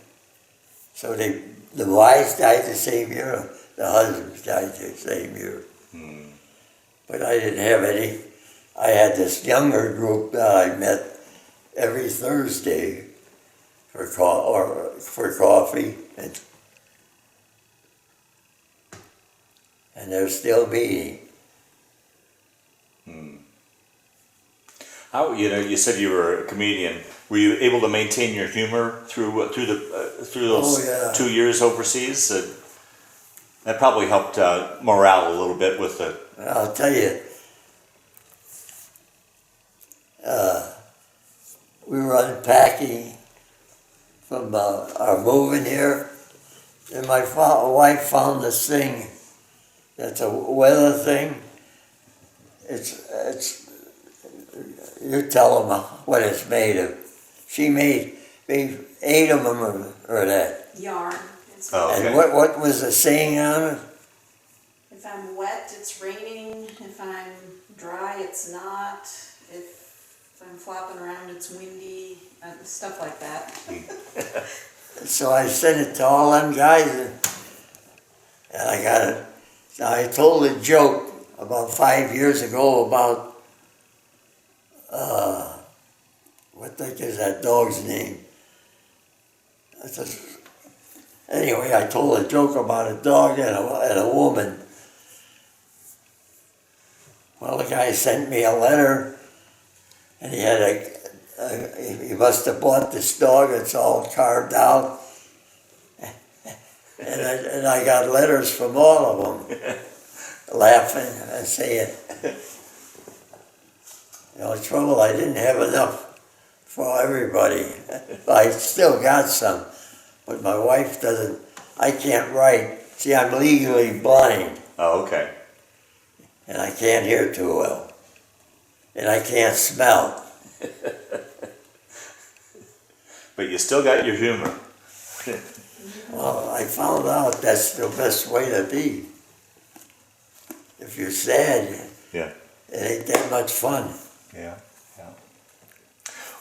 So the wives died the same year, the husbands died the same year. But I didn't have any. I had this younger group that I met every Thursday for coffee, and they're still meeting. How, you said you were a comedian. Were you able to maintain your humor through those 2 years overseas? That probably helped morale a little bit with the. I'll tell you, we were unpacking from our moving here, and my wife found this thing. That's a weather thing. It's. You tell them what it's made of. She made 8 of them or that. Yarn. Oh, okay. And what was the saying on it? If I'm wet, it's raining. If I'm dry, it's not. If I'm flopping around, it's windy. Stuff like that. So I sent it to all them guys, and I got it. So I told a joke about 5 years ago about what the heck is that dog's name? Anyway, I told a joke about a dog and a woman. Well, the guy sent me a letter, and he had he must have bought this dog. It's all carved out, and I got letters from all of them, laughing and saying, the trouble, I didn't have enough for everybody. I still got some, but my wife doesn't. I can't write. See, I'm legally blind. Oh, okay. And I can't hear too well. And I can't smell. But you still got your humor. Well, I found out that's the best way to be. If you're sad, Yeah. it ain't that much fun. Yeah.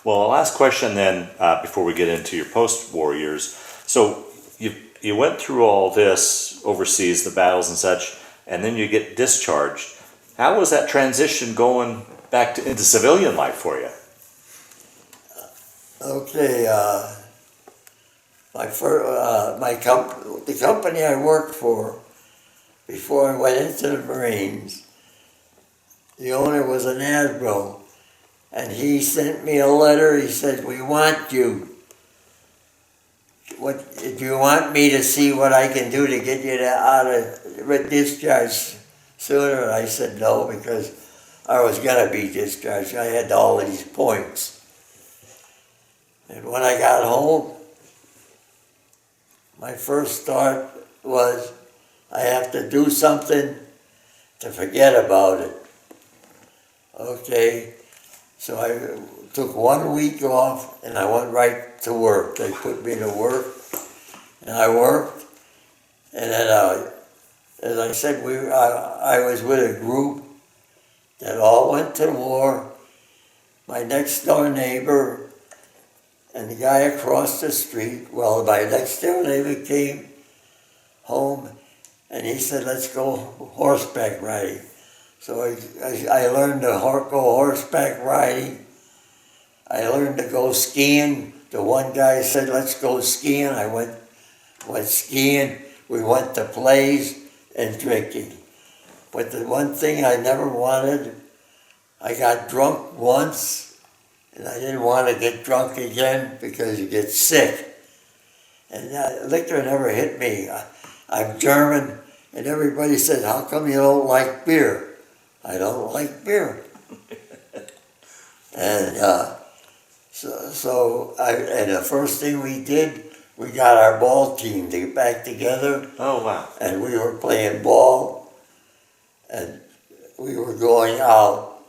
Well, the last question then, before we get into your post-war years. So you went through all this overseas, the battles and such, and then you get discharged. How was that transition going back into civilian life for you? Okay, the company I worked for before I went into the Marines, the owner was an admiral, and he sent me a letter. He said, "We want you. what do you want me to see what I can do to get you out of discharge sooner? And I said no, because I was going to be discharged. I had all these points. And when I got home, my first thought was, I have to do something to forget about it. Okay, so I took 1 week off and I went right to work. They put me to work and I worked. And then, as I said, I was with a group that all went to war. My next door neighbor and the guy across the street, well, my next door neighbor came home and he said, let's go horseback riding. So I learned to go horseback riding. I learned to go skiing. The one guy said, let's go skiing. I went skiing. We went to plays and drinking. But the one thing I never wanted, I got drunk once, and I didn't want to get drunk again because you get sick. And liquor never hit me. I'm German, and everybody said, how come you don't like beer? I don't like beer. And and the first thing we did, we got our ball team to get back together. Oh, wow. And we were playing ball, and we were going out.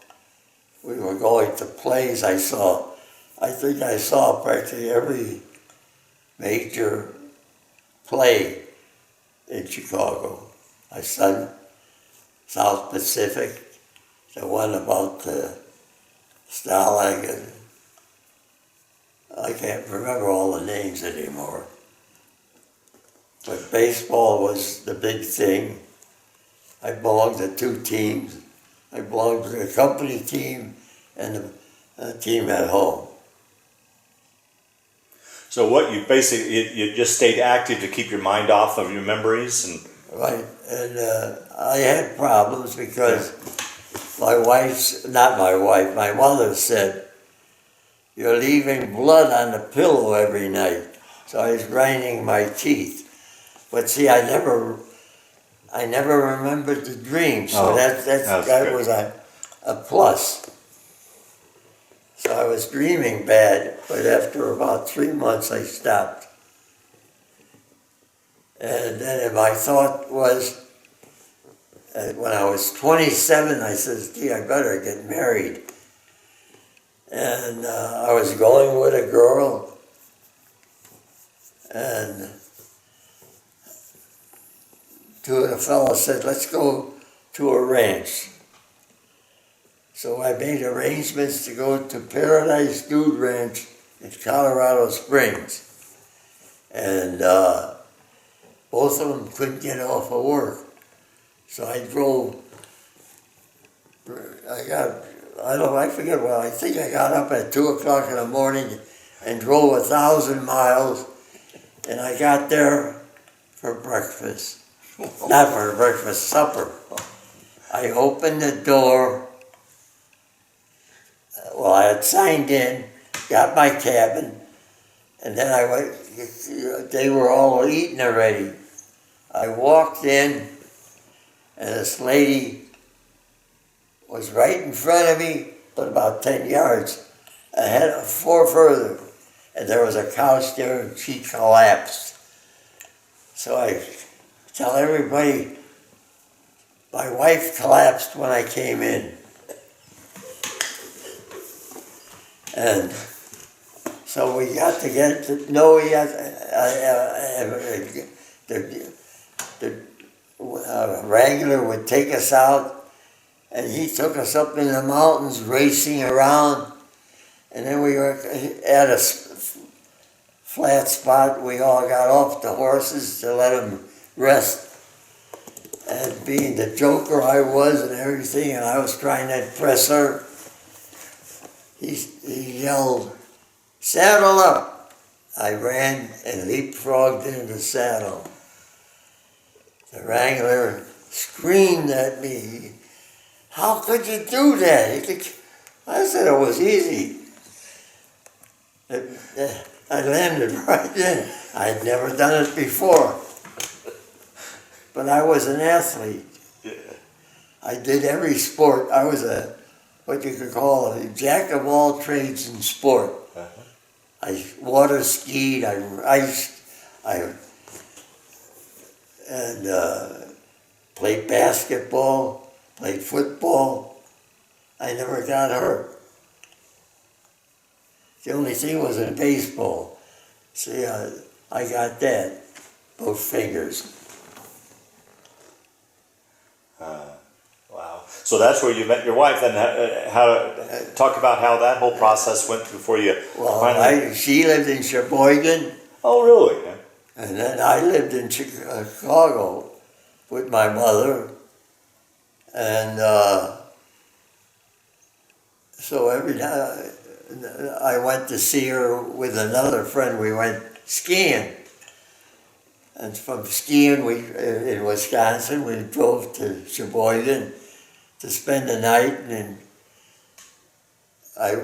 We were going to plays. I think I saw practically every major play in Chicago. I saw South Pacific, the one about Stalag, and I can't remember all the names anymore. But baseball was the big thing. I belonged to two teams. I belonged to the company team and the team at home. So what you basically, you just stayed active to keep your mind off of your memories? And Right, and I had problems because my mother said, you're leaving blood on the pillow every night. So I was grinding my teeth. But see, I never remembered the dream, so that was a plus. So I was dreaming bad, but after about 3 months I stopped. And then my thought was, when I was 27, I said, gee, I better get married. And I was going with a girl, and two of the fellows said, let's go to a ranch. So I made arrangements to go to Paradise Dude Ranch in Colorado Springs. And both of them couldn't get off of work. So I drove, I think I got up at 2 o'clock in the morning and drove 1,000 miles, and I got there for breakfast. Not for breakfast, supper. I opened the door. Well, I had signed in, got my cabin, and then I went, they were all eating already. I walked in, and this lady was right in front of me, but about 10 yards ahead, 4 further. And there was a couch there, and she collapsed. So I tell everybody, my wife collapsed when I came in. And so we got to get to know the wrangler would take us out, and he took us up in the mountains racing around, and then we were at a flat spot. We all got off the horses to let them rest. And being the joker I was and everything, and I was trying to impress her, he yelled, "Saddle up!" I ran and leapfrogged into the saddle. The wrangler screamed at me, "How could you do that?" I said it was easy. I landed right in. I'd never done it before. But I was an athlete. Yeah. I did every sport. I was what you could call a jack of all trades in sport. Uh-huh. I water skied, I iced, played basketball, played football. I never got hurt. The only thing was in baseball. See, I got that, both fingers. Wow. So that's where you met your wife. Then talk about how that whole process went before you finally. She lived in Sheboygan, Oh, really? Yeah. and then I lived in Chicago with my mother. And so every time I went to see her with another friend, we went skiing. And from skiing, in Wisconsin, we drove to Sheboygan to spend the night, and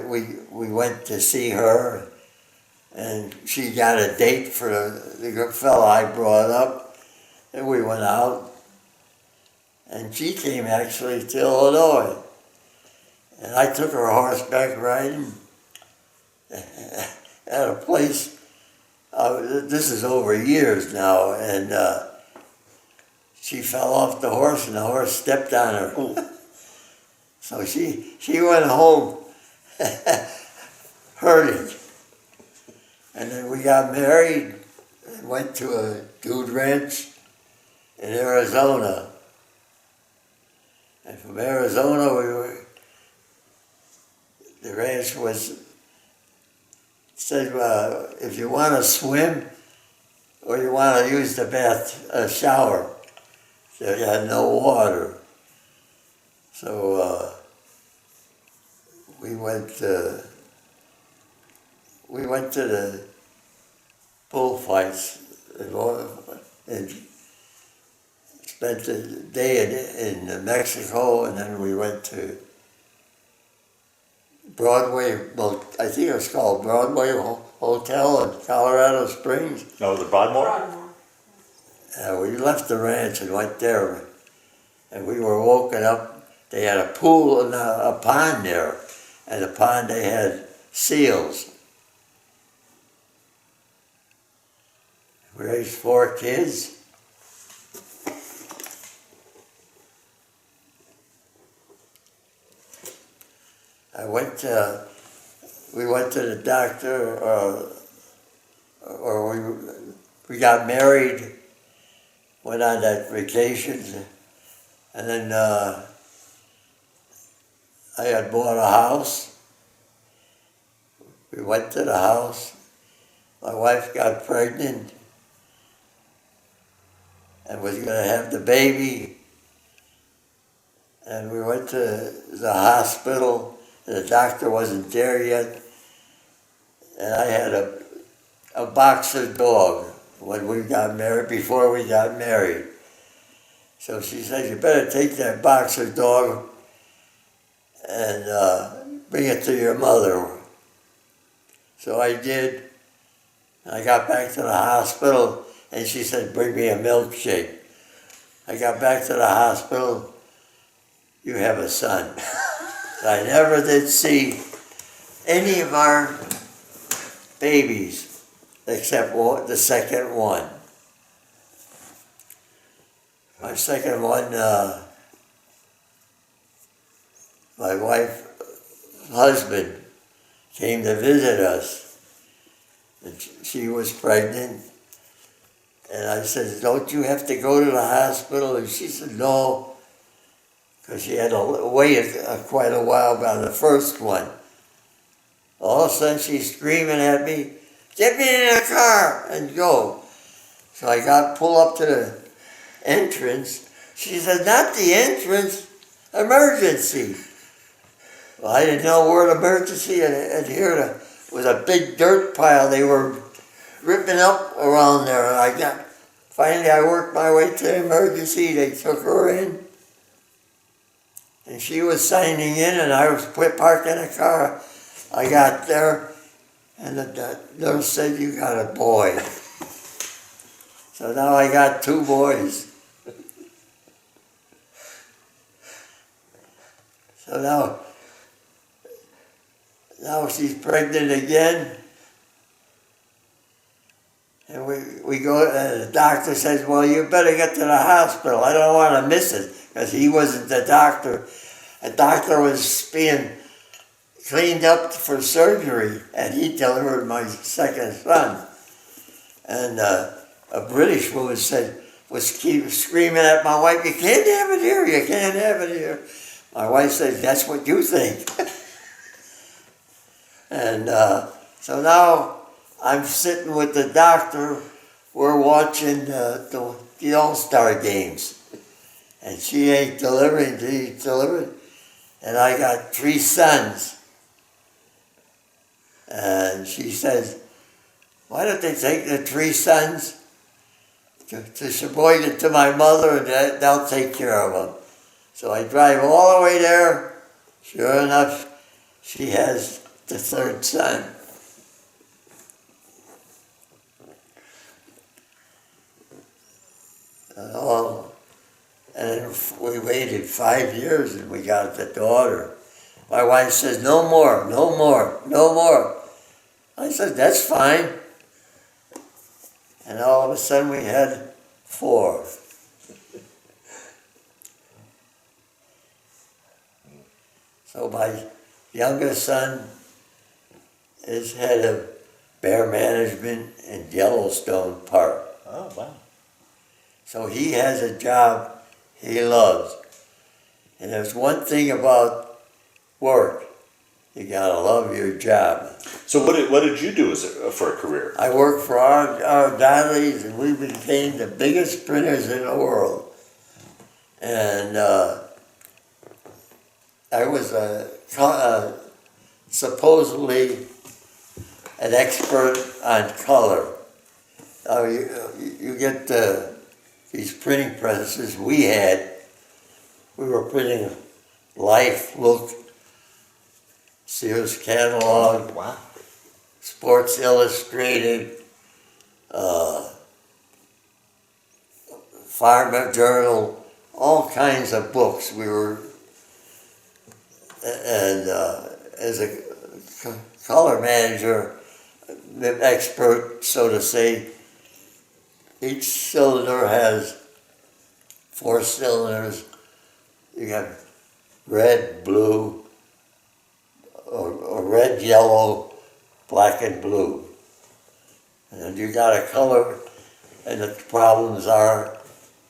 we went to see her, and she got a date for the fellow I brought up, and we went out, and she came actually to Illinois, and I took her horseback riding at a place. This is over years now, and she fell off the horse, and the horse stepped on her. So she went home hurting. And then we got married and went to a dude ranch in Arizona. And from Arizona, the ranch said, if you want to swim or you want to use the shower, there you had no water. So we went to the bullfights and spent the day in Mexico, and then we went to Broadway, I think it was called Broadway Hotel in Colorado Springs. No, the Broadmoor? Broadmoor. We left the ranch and went there, and we were woken up. They had a pool and a pond there, and the pond they had seals. We raised 4 kids. We went to the doctor, or we got married, went on that vacation, and then I had bought a house. We went to the house. My wife got pregnant and was going to have the baby. And we went to the hospital. The doctor wasn't there yet, and I had a boxer dog when we got married, before we got married. So she said, you better take that boxer dog and bring it to your mother. So I did. I got back to the hospital, and she said, bring me a milkshake. I got back to the hospital, you have a son. I never did see any of our babies except the second one. My second one, my wife's husband came to visit us. And she was pregnant. And I said, don't you have to go to the hospital? And she said, no. Because she had to wait quite a while by the first one. All of a sudden she's screaming at me, get me in a car and go. So I pull up to the entrance. She said, not the entrance, emergency. Well, I didn't know where the emergency, and here was a big dirt pile they were ripping up around there. Finally I worked my way to the emergency. They took her in. And she was signing in, and I was parked in a car. I got there, And the nurse said, you got a boy. So now I got 2 boys. So now she's pregnant again. And we go, and the doctor says, well, you better get to the hospital. I don't want to miss it, because he wasn't the doctor. The doctor was being cleaned up for surgery, and he delivered my second son. And a British woman was keep screaming at my wife, you can't have it here, you can't have it here. My wife said, that's what you think. And so now I'm sitting with the doctor, we're watching the All-Star games. And she ain't delivering, he's delivering. And I got 3 sons. And she says, why don't they take the 3 sons to Sheboygan to my mother, and they'll take care of them. So I drive all the way there. Sure enough, she has the 3rd son. And we waited 5 years and we got the daughter. My wife says, no more, no more, no more. I said, that's fine. And all of a sudden we had 4. So my youngest son is head of bear management in Yellowstone Park. Oh, wow. So he has a job he loves. And there's one thing about work, you gotta love your job. So what did you do for a career? I worked for our dailies, and we became the biggest printers in the world. And I was supposedly an expert on color. You get these printing presses we were printing Life, Look, Sears Catalog, Wow. Sports Illustrated, Farmer Journal, all kinds of books. We were, and as a color manager, expert, so to say, each cylinder has 4 cylinders. You have red, blue, or red, yellow, black, and blue. And you got a color, and the problems are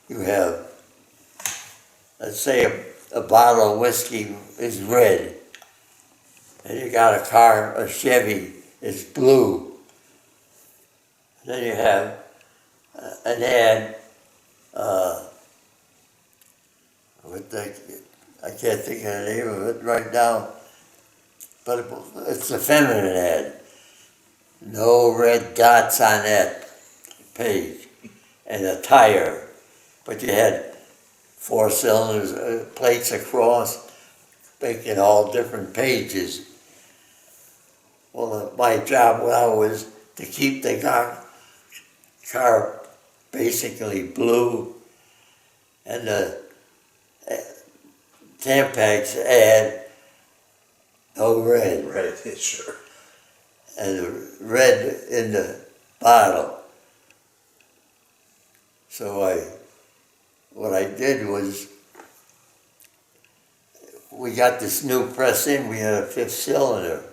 you have, let's say a bottle of whiskey is red, and you got a car, a Chevy, is blue. Then you have an ad I can't think of the name of it right now, but it's a feminine ad. No red dots on that page, and a tire, but you had 4 cylinders, plates across, making all different pages. Well, my job now was to keep the car basically blue, and the Tampax ad, no red. Right, sure. And the red in the bottle. So what I did was, we got this new press in, we had a 5th cylinder.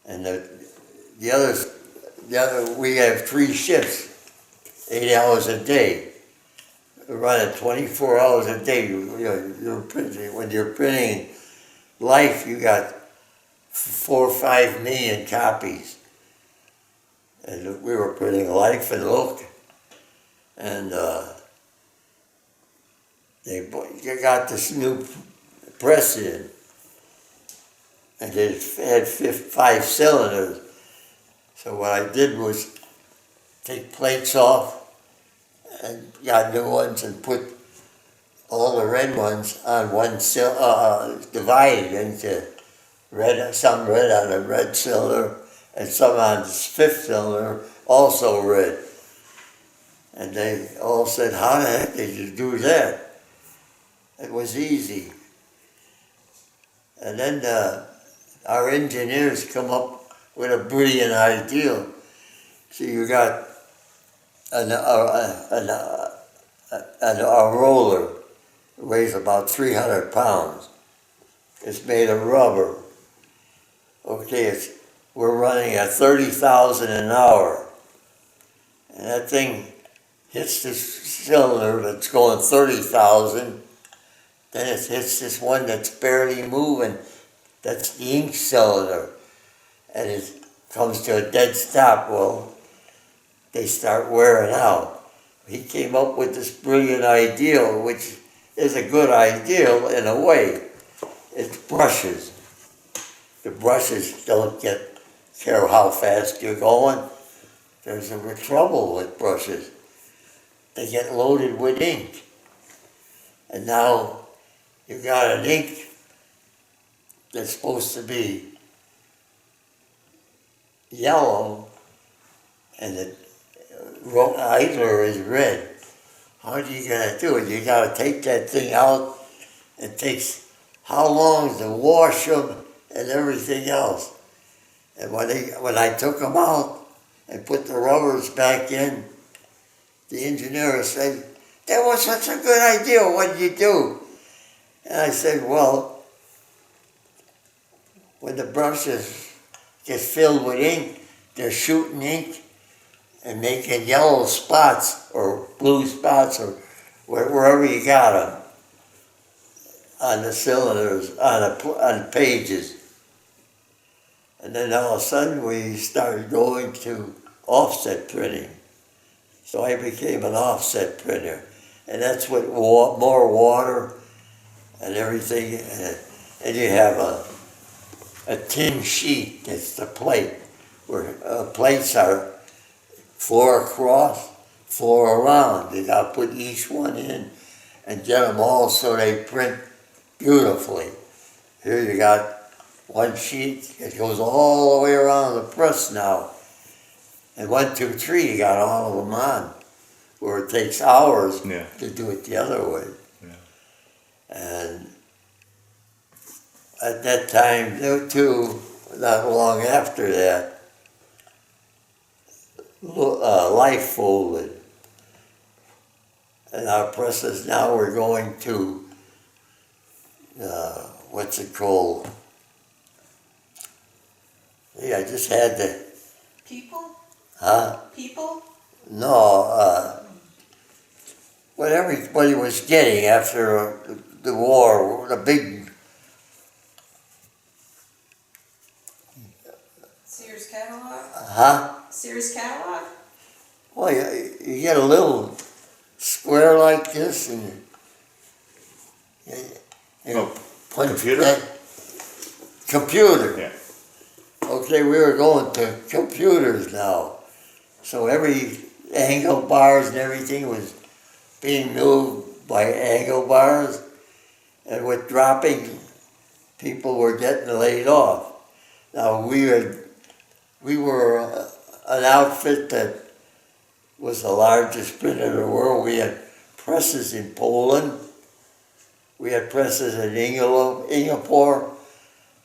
And the other, we have 3 shifts, 8 hours a day. We run it 24 hours a day. You're printing, when you're printing Life, you got 4 or 5 million copies. And we were printing Life and Look. And they got this new press in. And it had 5 cylinders. So what I did was take plates off and got new ones and put all the red ones on one cylinder, divided into red, some red on a red cylinder and some on this fifth cylinder also red. And they all said, how the heck did you do that? It was easy. And then our engineers come up with a brilliant idea. So you got a roller, weighs about 300 pounds. It's made of rubber. Okay, we're running at 30,000 an hour. And that thing hits this cylinder that's going 30,000. Then it hits this one that's barely moving. That's the ink cylinder. And it comes to a dead stop. Well, they start wearing out. He came up with this brilliant idea, which is a good idea in a way. It's brushes. The brushes don't care how fast you're going. There's a trouble with brushes. They get loaded with ink. And now you got an ink that's supposed to be yellow and the idler is red. How are you gonna do it? You gotta take that thing out. It takes how long to wash them and everything else. And when I took them out and put the rubbers back in, the engineer said, "That was such a good idea, what did you do?" And I said, well, when the brushes get filled with ink, they're shooting ink and making yellow spots or blue spots or wherever you got them on the cylinders, on pages. And then all of a sudden we started going to offset printing. So I became an offset printer. And that's with more water and everything. And you have a tin sheet, that's the plate, where plates are 4 across, 4 around. You got to put each one in and get them all so they print beautifully. Here you got one sheet, it goes all the way around the press now. And 1, 2, 3, you got all of them on, where it takes hours to do it the other way. Yeah. And at that time, too, not long after that, Life folded. And our presses now we're going to, what's it called? Yeah, I just had the... People? Huh? People? No, what everybody was getting after the war, the big... Sears catalog? Huh? Sears catalog? Well, you get a little square like this and punch computer? Computer. Yeah. Okay, we were going to computers now. So every angle bars and everything was being moved by angle bars. And with dropping, people were getting laid off. Now we were an outfit that was the largest printer in the world. We had presses in Poland. We had presses in Singapore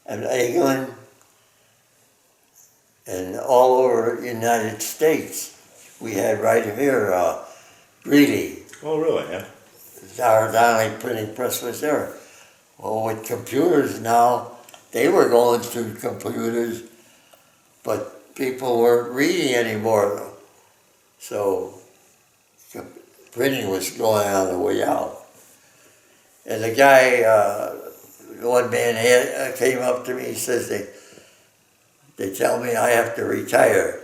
and England and all over the United States. We had right here, Greeley. Oh, really? Yeah. Our Donnelly printing press was there. Well, with computers now, they were going through computers, but people weren't reading anymore. So printing was going on the way out. And the guy, one man came up to me, he says, they tell me I have to retire.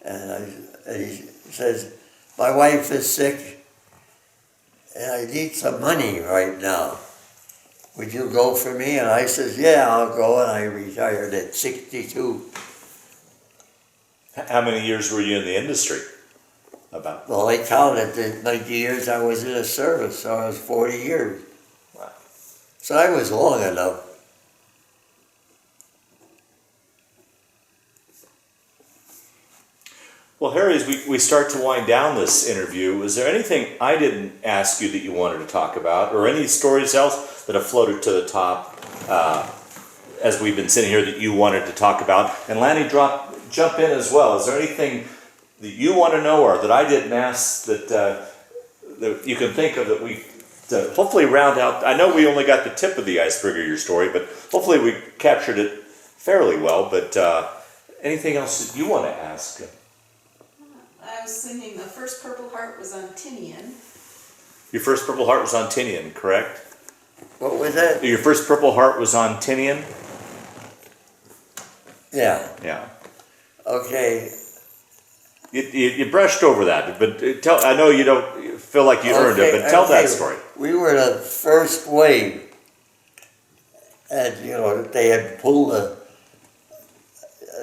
And he says, my wife is sick and I need some money right now. Would you go for me? And I says, yeah, I'll go. And I retired at 62. How many years were you in the industry? About? Well, they counted the years I was in the service, so I was 40 years. Wow. So I was long enough. Well, Harry, as we start to wind down this interview, is there anything I didn't ask you that you wanted to talk about, or any stories else that have floated to the top as we've been sitting here that you wanted to talk about? And Lanny, jump in as well. Is there anything that you want to know or that I didn't ask that you can think of that we to hopefully round out? I know we only got the tip of the iceberg of your story, but hopefully we captured it fairly well. But anything else that you want to ask? I was thinking the first Purple Heart was on Tinian. Your first Purple Heart was on Tinian, correct? What was that? Your first Purple Heart was on Tinian? Yeah. Yeah. Okay. You brushed over that, but tell. I know you don't feel like you earned it, but tell that story. We were the first wave, and they had pulled a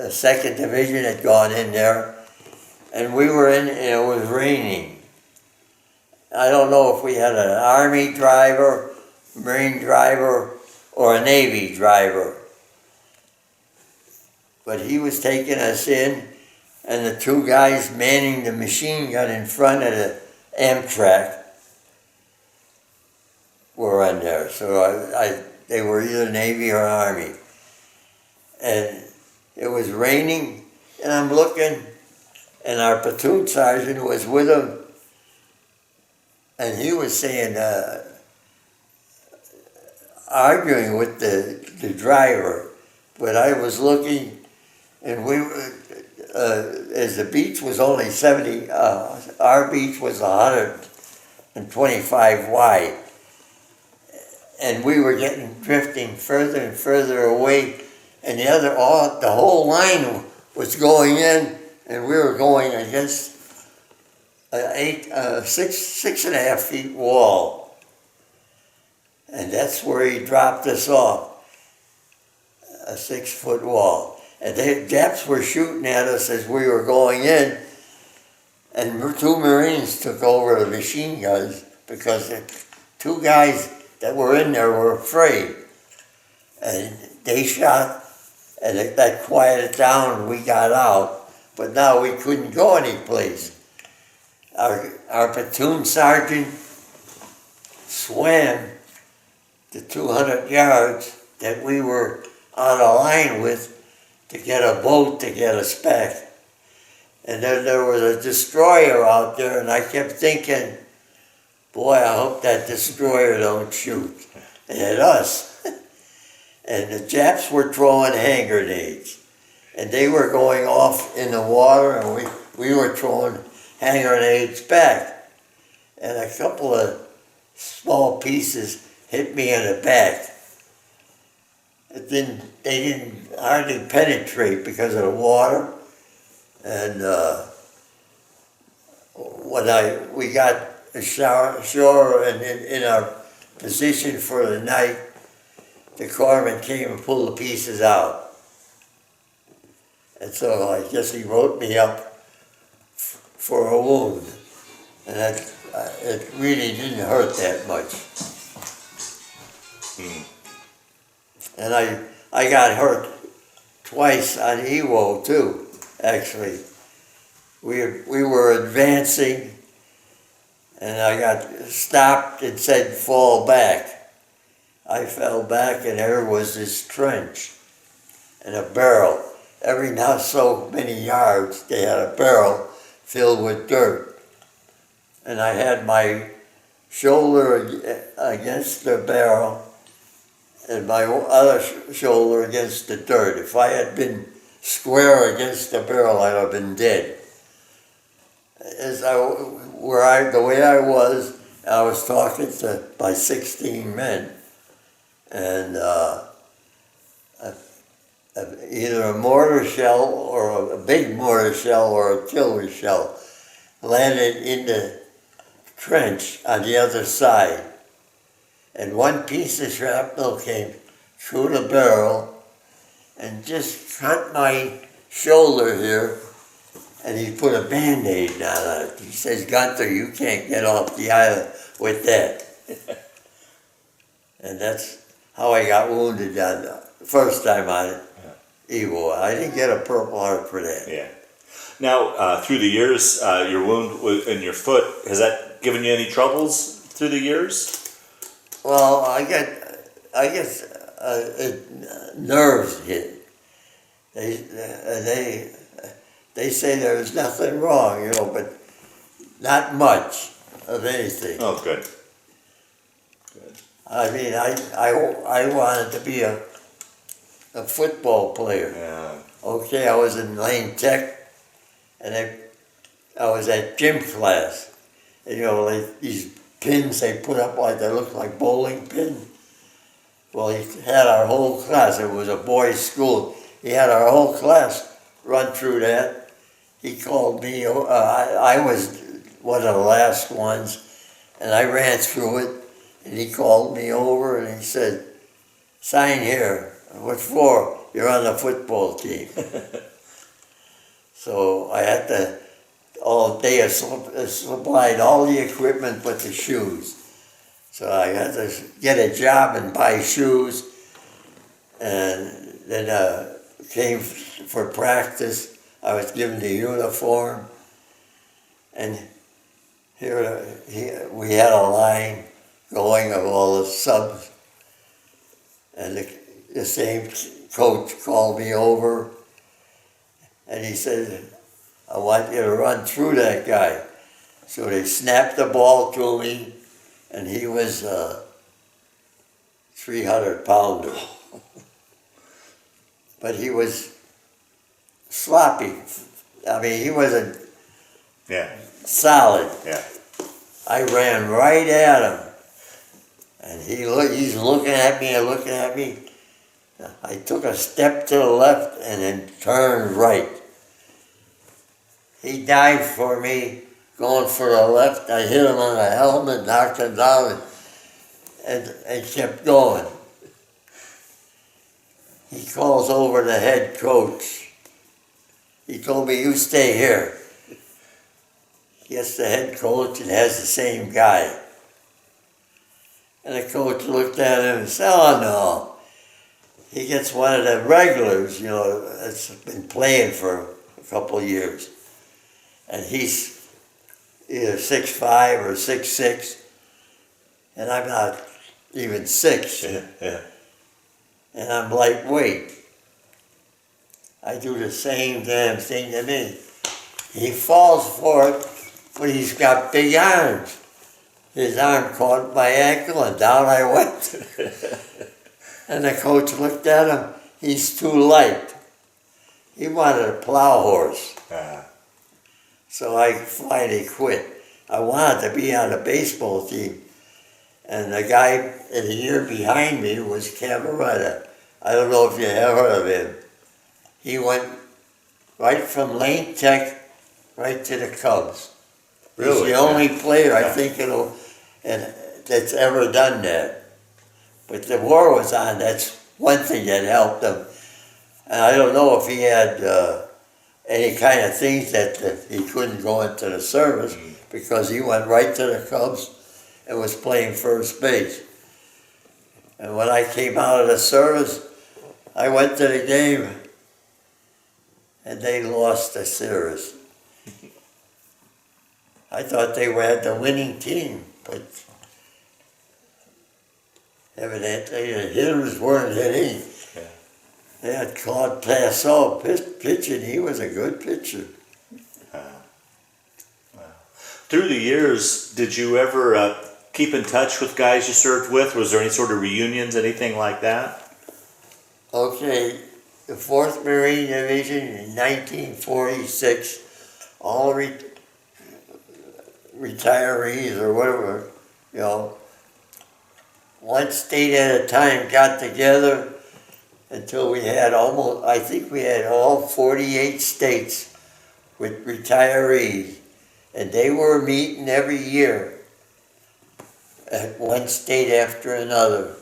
second division had gone in there, and we were in. And it was raining. I don't know if we had an Army driver, Marine driver, or a Navy driver, but he was taking us in. And the two guys manning the machine gun in front of the Amtrak were on there. So they were either Navy or Army. And it was raining, and I'm looking, and our platoon sergeant was with him, and he was saying, arguing with the driver. But I was looking, and we were... as the beach was only 70, our beach was 125 wide. And we were drifting further and further away, and the whole line was going in, and we were going against a 6.5 feet wall. And that's where he dropped us off, a 6-foot wall. And the Japs were shooting at us as we were going in, and two Marines took over the machine guns because the two guys that were in there were afraid. And they shot, and that quieted down, and we got out. But now we couldn't go anyplace. Our platoon sergeant swam the 200 yards that we were on a line with to get a boat to get us back. And then there was a destroyer out there, and I kept thinking, boy, I hope that destroyer don't shoot at us. And the Japs were throwing hand grenades, and they were going off in the water, and we were throwing hand grenades back. And a couple of small pieces hit me in the back. They didn't hardly penetrate because of the water. And when we got ashore and in our position for the night, the corpsman came and pulled the pieces out. And so I guess he wrote me up for a wound. And it really didn't hurt that much. And I got hurt twice on Iwo too, actually. We were advancing, and I got stopped and said, fall back. I fell back, and there was this trench and a barrel. Every now so many yards, they had a barrel filled with dirt. And I had my shoulder against the barrel, and my other shoulder against the dirt. If I had been square against the barrel, I'd have been dead. The way I was talking to my 16 men, and either a mortar shell or a big mortar shell or artillery shell landed in the trench on the other side. And one piece of shrapnel came through the barrel and just cut my shoulder here, and he put a Band-Aid on it. He says, Gunther, you can't get off the island with that. And that's how I got wounded the first time on Iwo. I didn't get a Purple Heart for that. Yeah. Now, through the years, your wound in your foot, has that given you any troubles through the years? Well, I guess nerves hit. They say there's nothing wrong, you know, but not much of anything. Oh, good. I mean, I wanted to be a football player. Yeah. Okay, I was in Lane Tech, and I was at gym class. And, you know, like these pins they put up like they look like bowling pins. Well, he had our whole class. It was a boys' school. He had our whole class run through that. He called me. I was one of the last ones, and I ran through it. And he called me over and he said, "Sign here." "What for?" "You're on the football team." So I had to, all day I supplied all the equipment but the shoes. So I had to get a job and buy shoes, and then came for practice. I was given the uniform, and here we had a line going of all the subs, and the same coach called me over, and he said, "I want you to run through that guy." So they snapped the ball to me, and he was a 300-pounder. But he was sloppy. I mean, he wasn't solid. Yeah. I ran right at him. And he's looking at me and looking at me. I took a step to the left and then turned right. He dived for me, going for the left. I hit him on the helmet, knocked him down, and kept going. He calls over the head coach. He told me, "You stay here." Gets the head coach and has the same guy. And the coach looked at him and said, "Oh, no." He gets one of the regulars, you know, that's been playing for a couple of years. And he's either 6'5" or 6'6", and I'm not even 6. Yeah. And I'm lightweight. I do the same damn thing to me. He falls for it, but he's got big arms. His arm caught my ankle and down I went. And the coach looked at him. He's too light. He wanted a plow horse. So I finally quit. I wanted to be on the baseball team. And the guy in the year behind me was Camaretta. I don't know if you have heard of him. He went right from Lane Tech right to the Cubs. Really? He's the only player I think that's ever done that. But the war was on. That's one thing that helped him. And I don't know if he had any kind of things that he couldn't go into the service, because he went right to the Cubs and was playing first base. And when I came out of the service, I went to the game, and they lost the series. I thought they had the winning team, but evidently the hitters weren't hitting. They had Claude Passau pitching. He was a good pitcher. Through the years, did you ever keep in touch with guys you served with? Was there any sort of reunions, anything like that? Okay, the 4th Marine Division in 1946, all retirees or whatever, you know, one state at a time got together until we had I think we had all 48 states with retirees. And they were meeting every year at one state after another.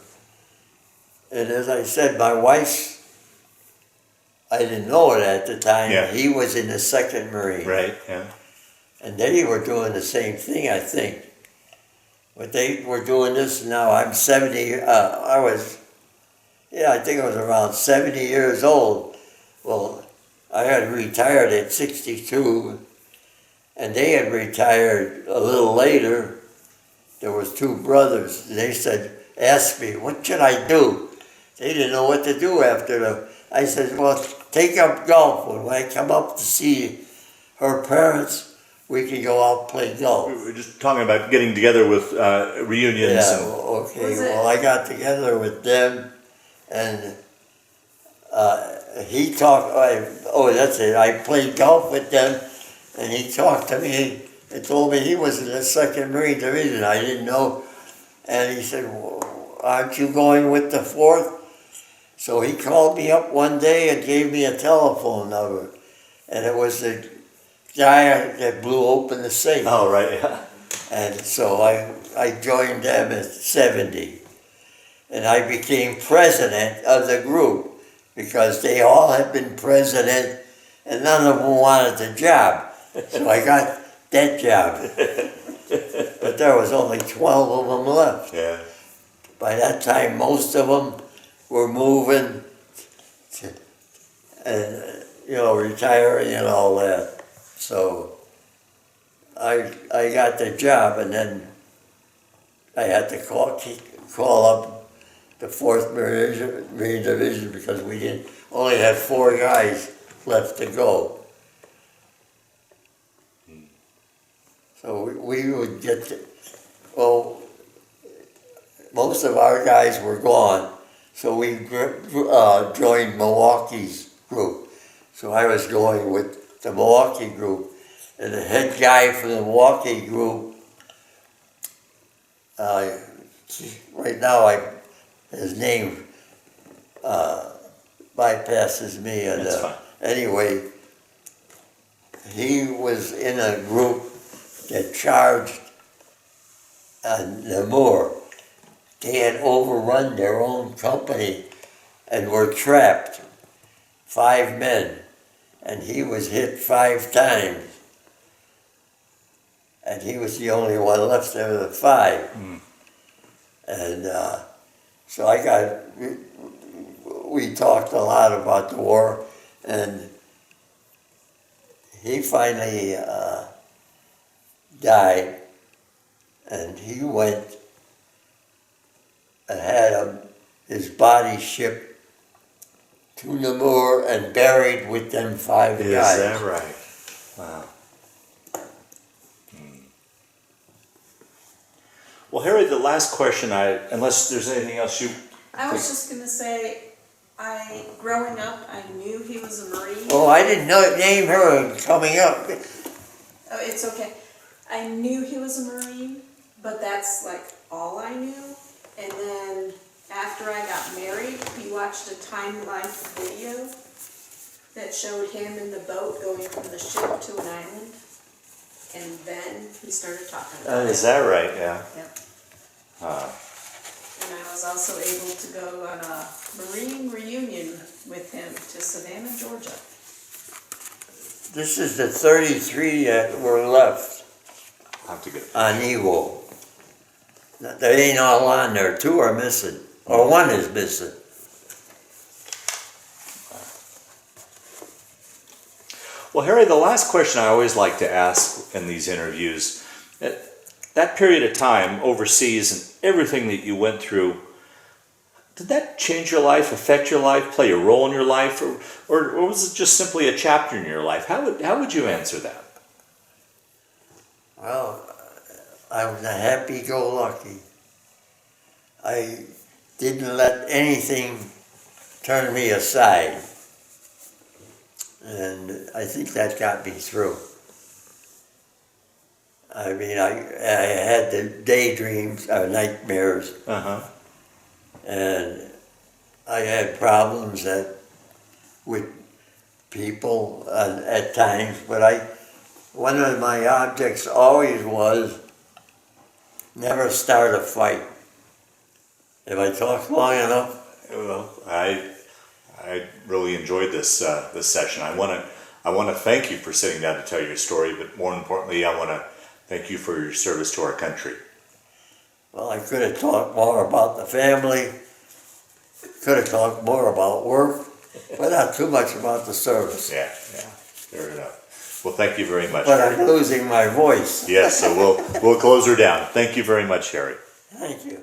And as I said, my wife, I didn't know it at the time. Yeah. He was in the 2nd Marine. Right, yeah. And they were doing the same thing, I think. But they were doing this now. I'm 70, I think I was around 70 years old. Well, I had retired at 62, and they had retired a little later. There was two brothers. They asked me, what should I do? They didn't know what to do after them. I said, well, take up golf. When I come up to see her parents, we can go out and play golf. We were just talking about getting together with reunions. Yeah, And okay. Well, I got together with them, and he talked. That's it. I played golf with them, and he talked to me and told me he was in the 2nd Marine Division. I didn't know, and he said, well, "Aren't you going with the 4th?" So he called me up one day and gave me a telephone number, and it was the guy that blew open the safe. oh, right, yeah. And so I joined them at 70. And I became president of the group because they all had been president and none of them wanted the job. So I got that job. But there was only 12 of them left. Yeah. By that time, most of them were moving and, retiring and all that. So I got the job, and then I had to call up the 4th Marine Division because we only had 4 guys left to go. So we would most of our guys were gone, so we joined Milwaukee's group. So I was going with the Milwaukee group, and the head guy for the Milwaukee group, right now his name bypasses me. And That's fine. anyway, he was in a group that charged Namur. They had overrun their own company and were trapped, 5 men. And he was hit 5 times. And he was the only one left out of the 5. Mm. And so we talked a lot about the war, and he finally died, and he went and had his body shipped to Namur and buried with them 5 guys. Is that right? Wow. Well, Harry, the last question, unless there's anything else you... I was just gonna say, growing up, I knew he was a Marine. Oh, I didn't name her coming up. Oh, it's okay. I knew he was a Marine, but that's like all I knew. And then after I got married, he watched a Time Life video that showed him in the boat going from the ship to an island. And then he started talking about it. Is that right? Yeah. Yep. And I was also able to go on a Marine reunion with him to Savannah, Georgia. This is the 33 that were left I'll have to get on Iwo. They ain't all on there. 2 are missing, or 1 is missing. Well, Harry, the last question I always like to ask in these interviews, that period of time overseas and everything that you went through, did that change your life, affect your life, play a role in your life, or was it just simply a chapter in your life? How would you answer that? Well, I was a happy-go-lucky. I didn't let anything turn me aside. And I think that got me through. I mean, I had the daydreams, nightmares, and I had problems with people at times, but one of my objects always was never start a fight. Have I talked long enough? Well, I really enjoyed this session. I want to thank you for sitting down to tell your story, but more importantly, I want to thank you for your service to our country. Well, I could have talked more about the family, could have talked more about work, but not too much about the service. Yeah, fair enough. Well, thank you very much. But Harry. I'm losing my voice. Yes, so we'll close her down. Thank you very much, Harry. Thank you.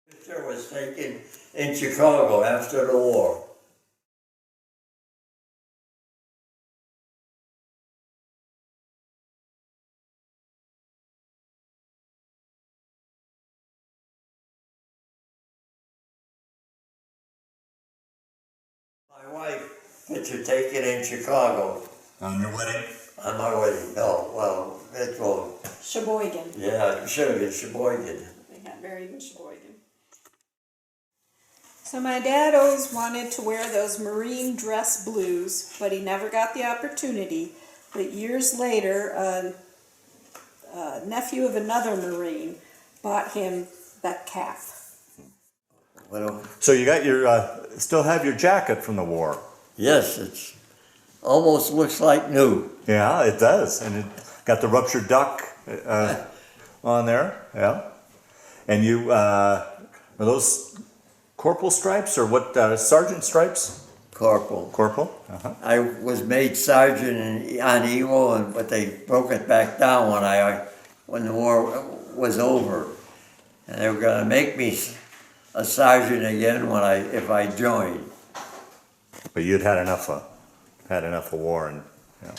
Picture was taken in Chicago after the war. My wife, picture taken in Chicago. On your wedding? On my wedding, no, well, it was, Sheboygan. yeah, it should have been Sheboygan. They got married in Sheboygan. So my dad always wanted to wear those Marine dress blues, but he never got the opportunity. But years later, a nephew of another Marine bought him that cap. Well, So you got your, still have your jacket from the war. yes, it's almost looks like new. Yeah, it does. And it got the ruptured duck on there, yeah. And you, are those corporal stripes or what, sergeant stripes? Corporal. Corporal? Uh-huh. I was made sergeant on Iwo, but they broke it back down when the war was over, and they were going to make me a sergeant again if I joined. But you'd had enough of war, and yeah.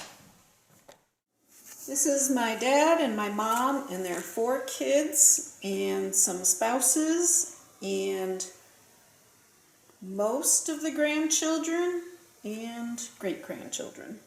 This is my dad and my mom and their 4 kids and some spouses and most of the grandchildren and great-grandchildren.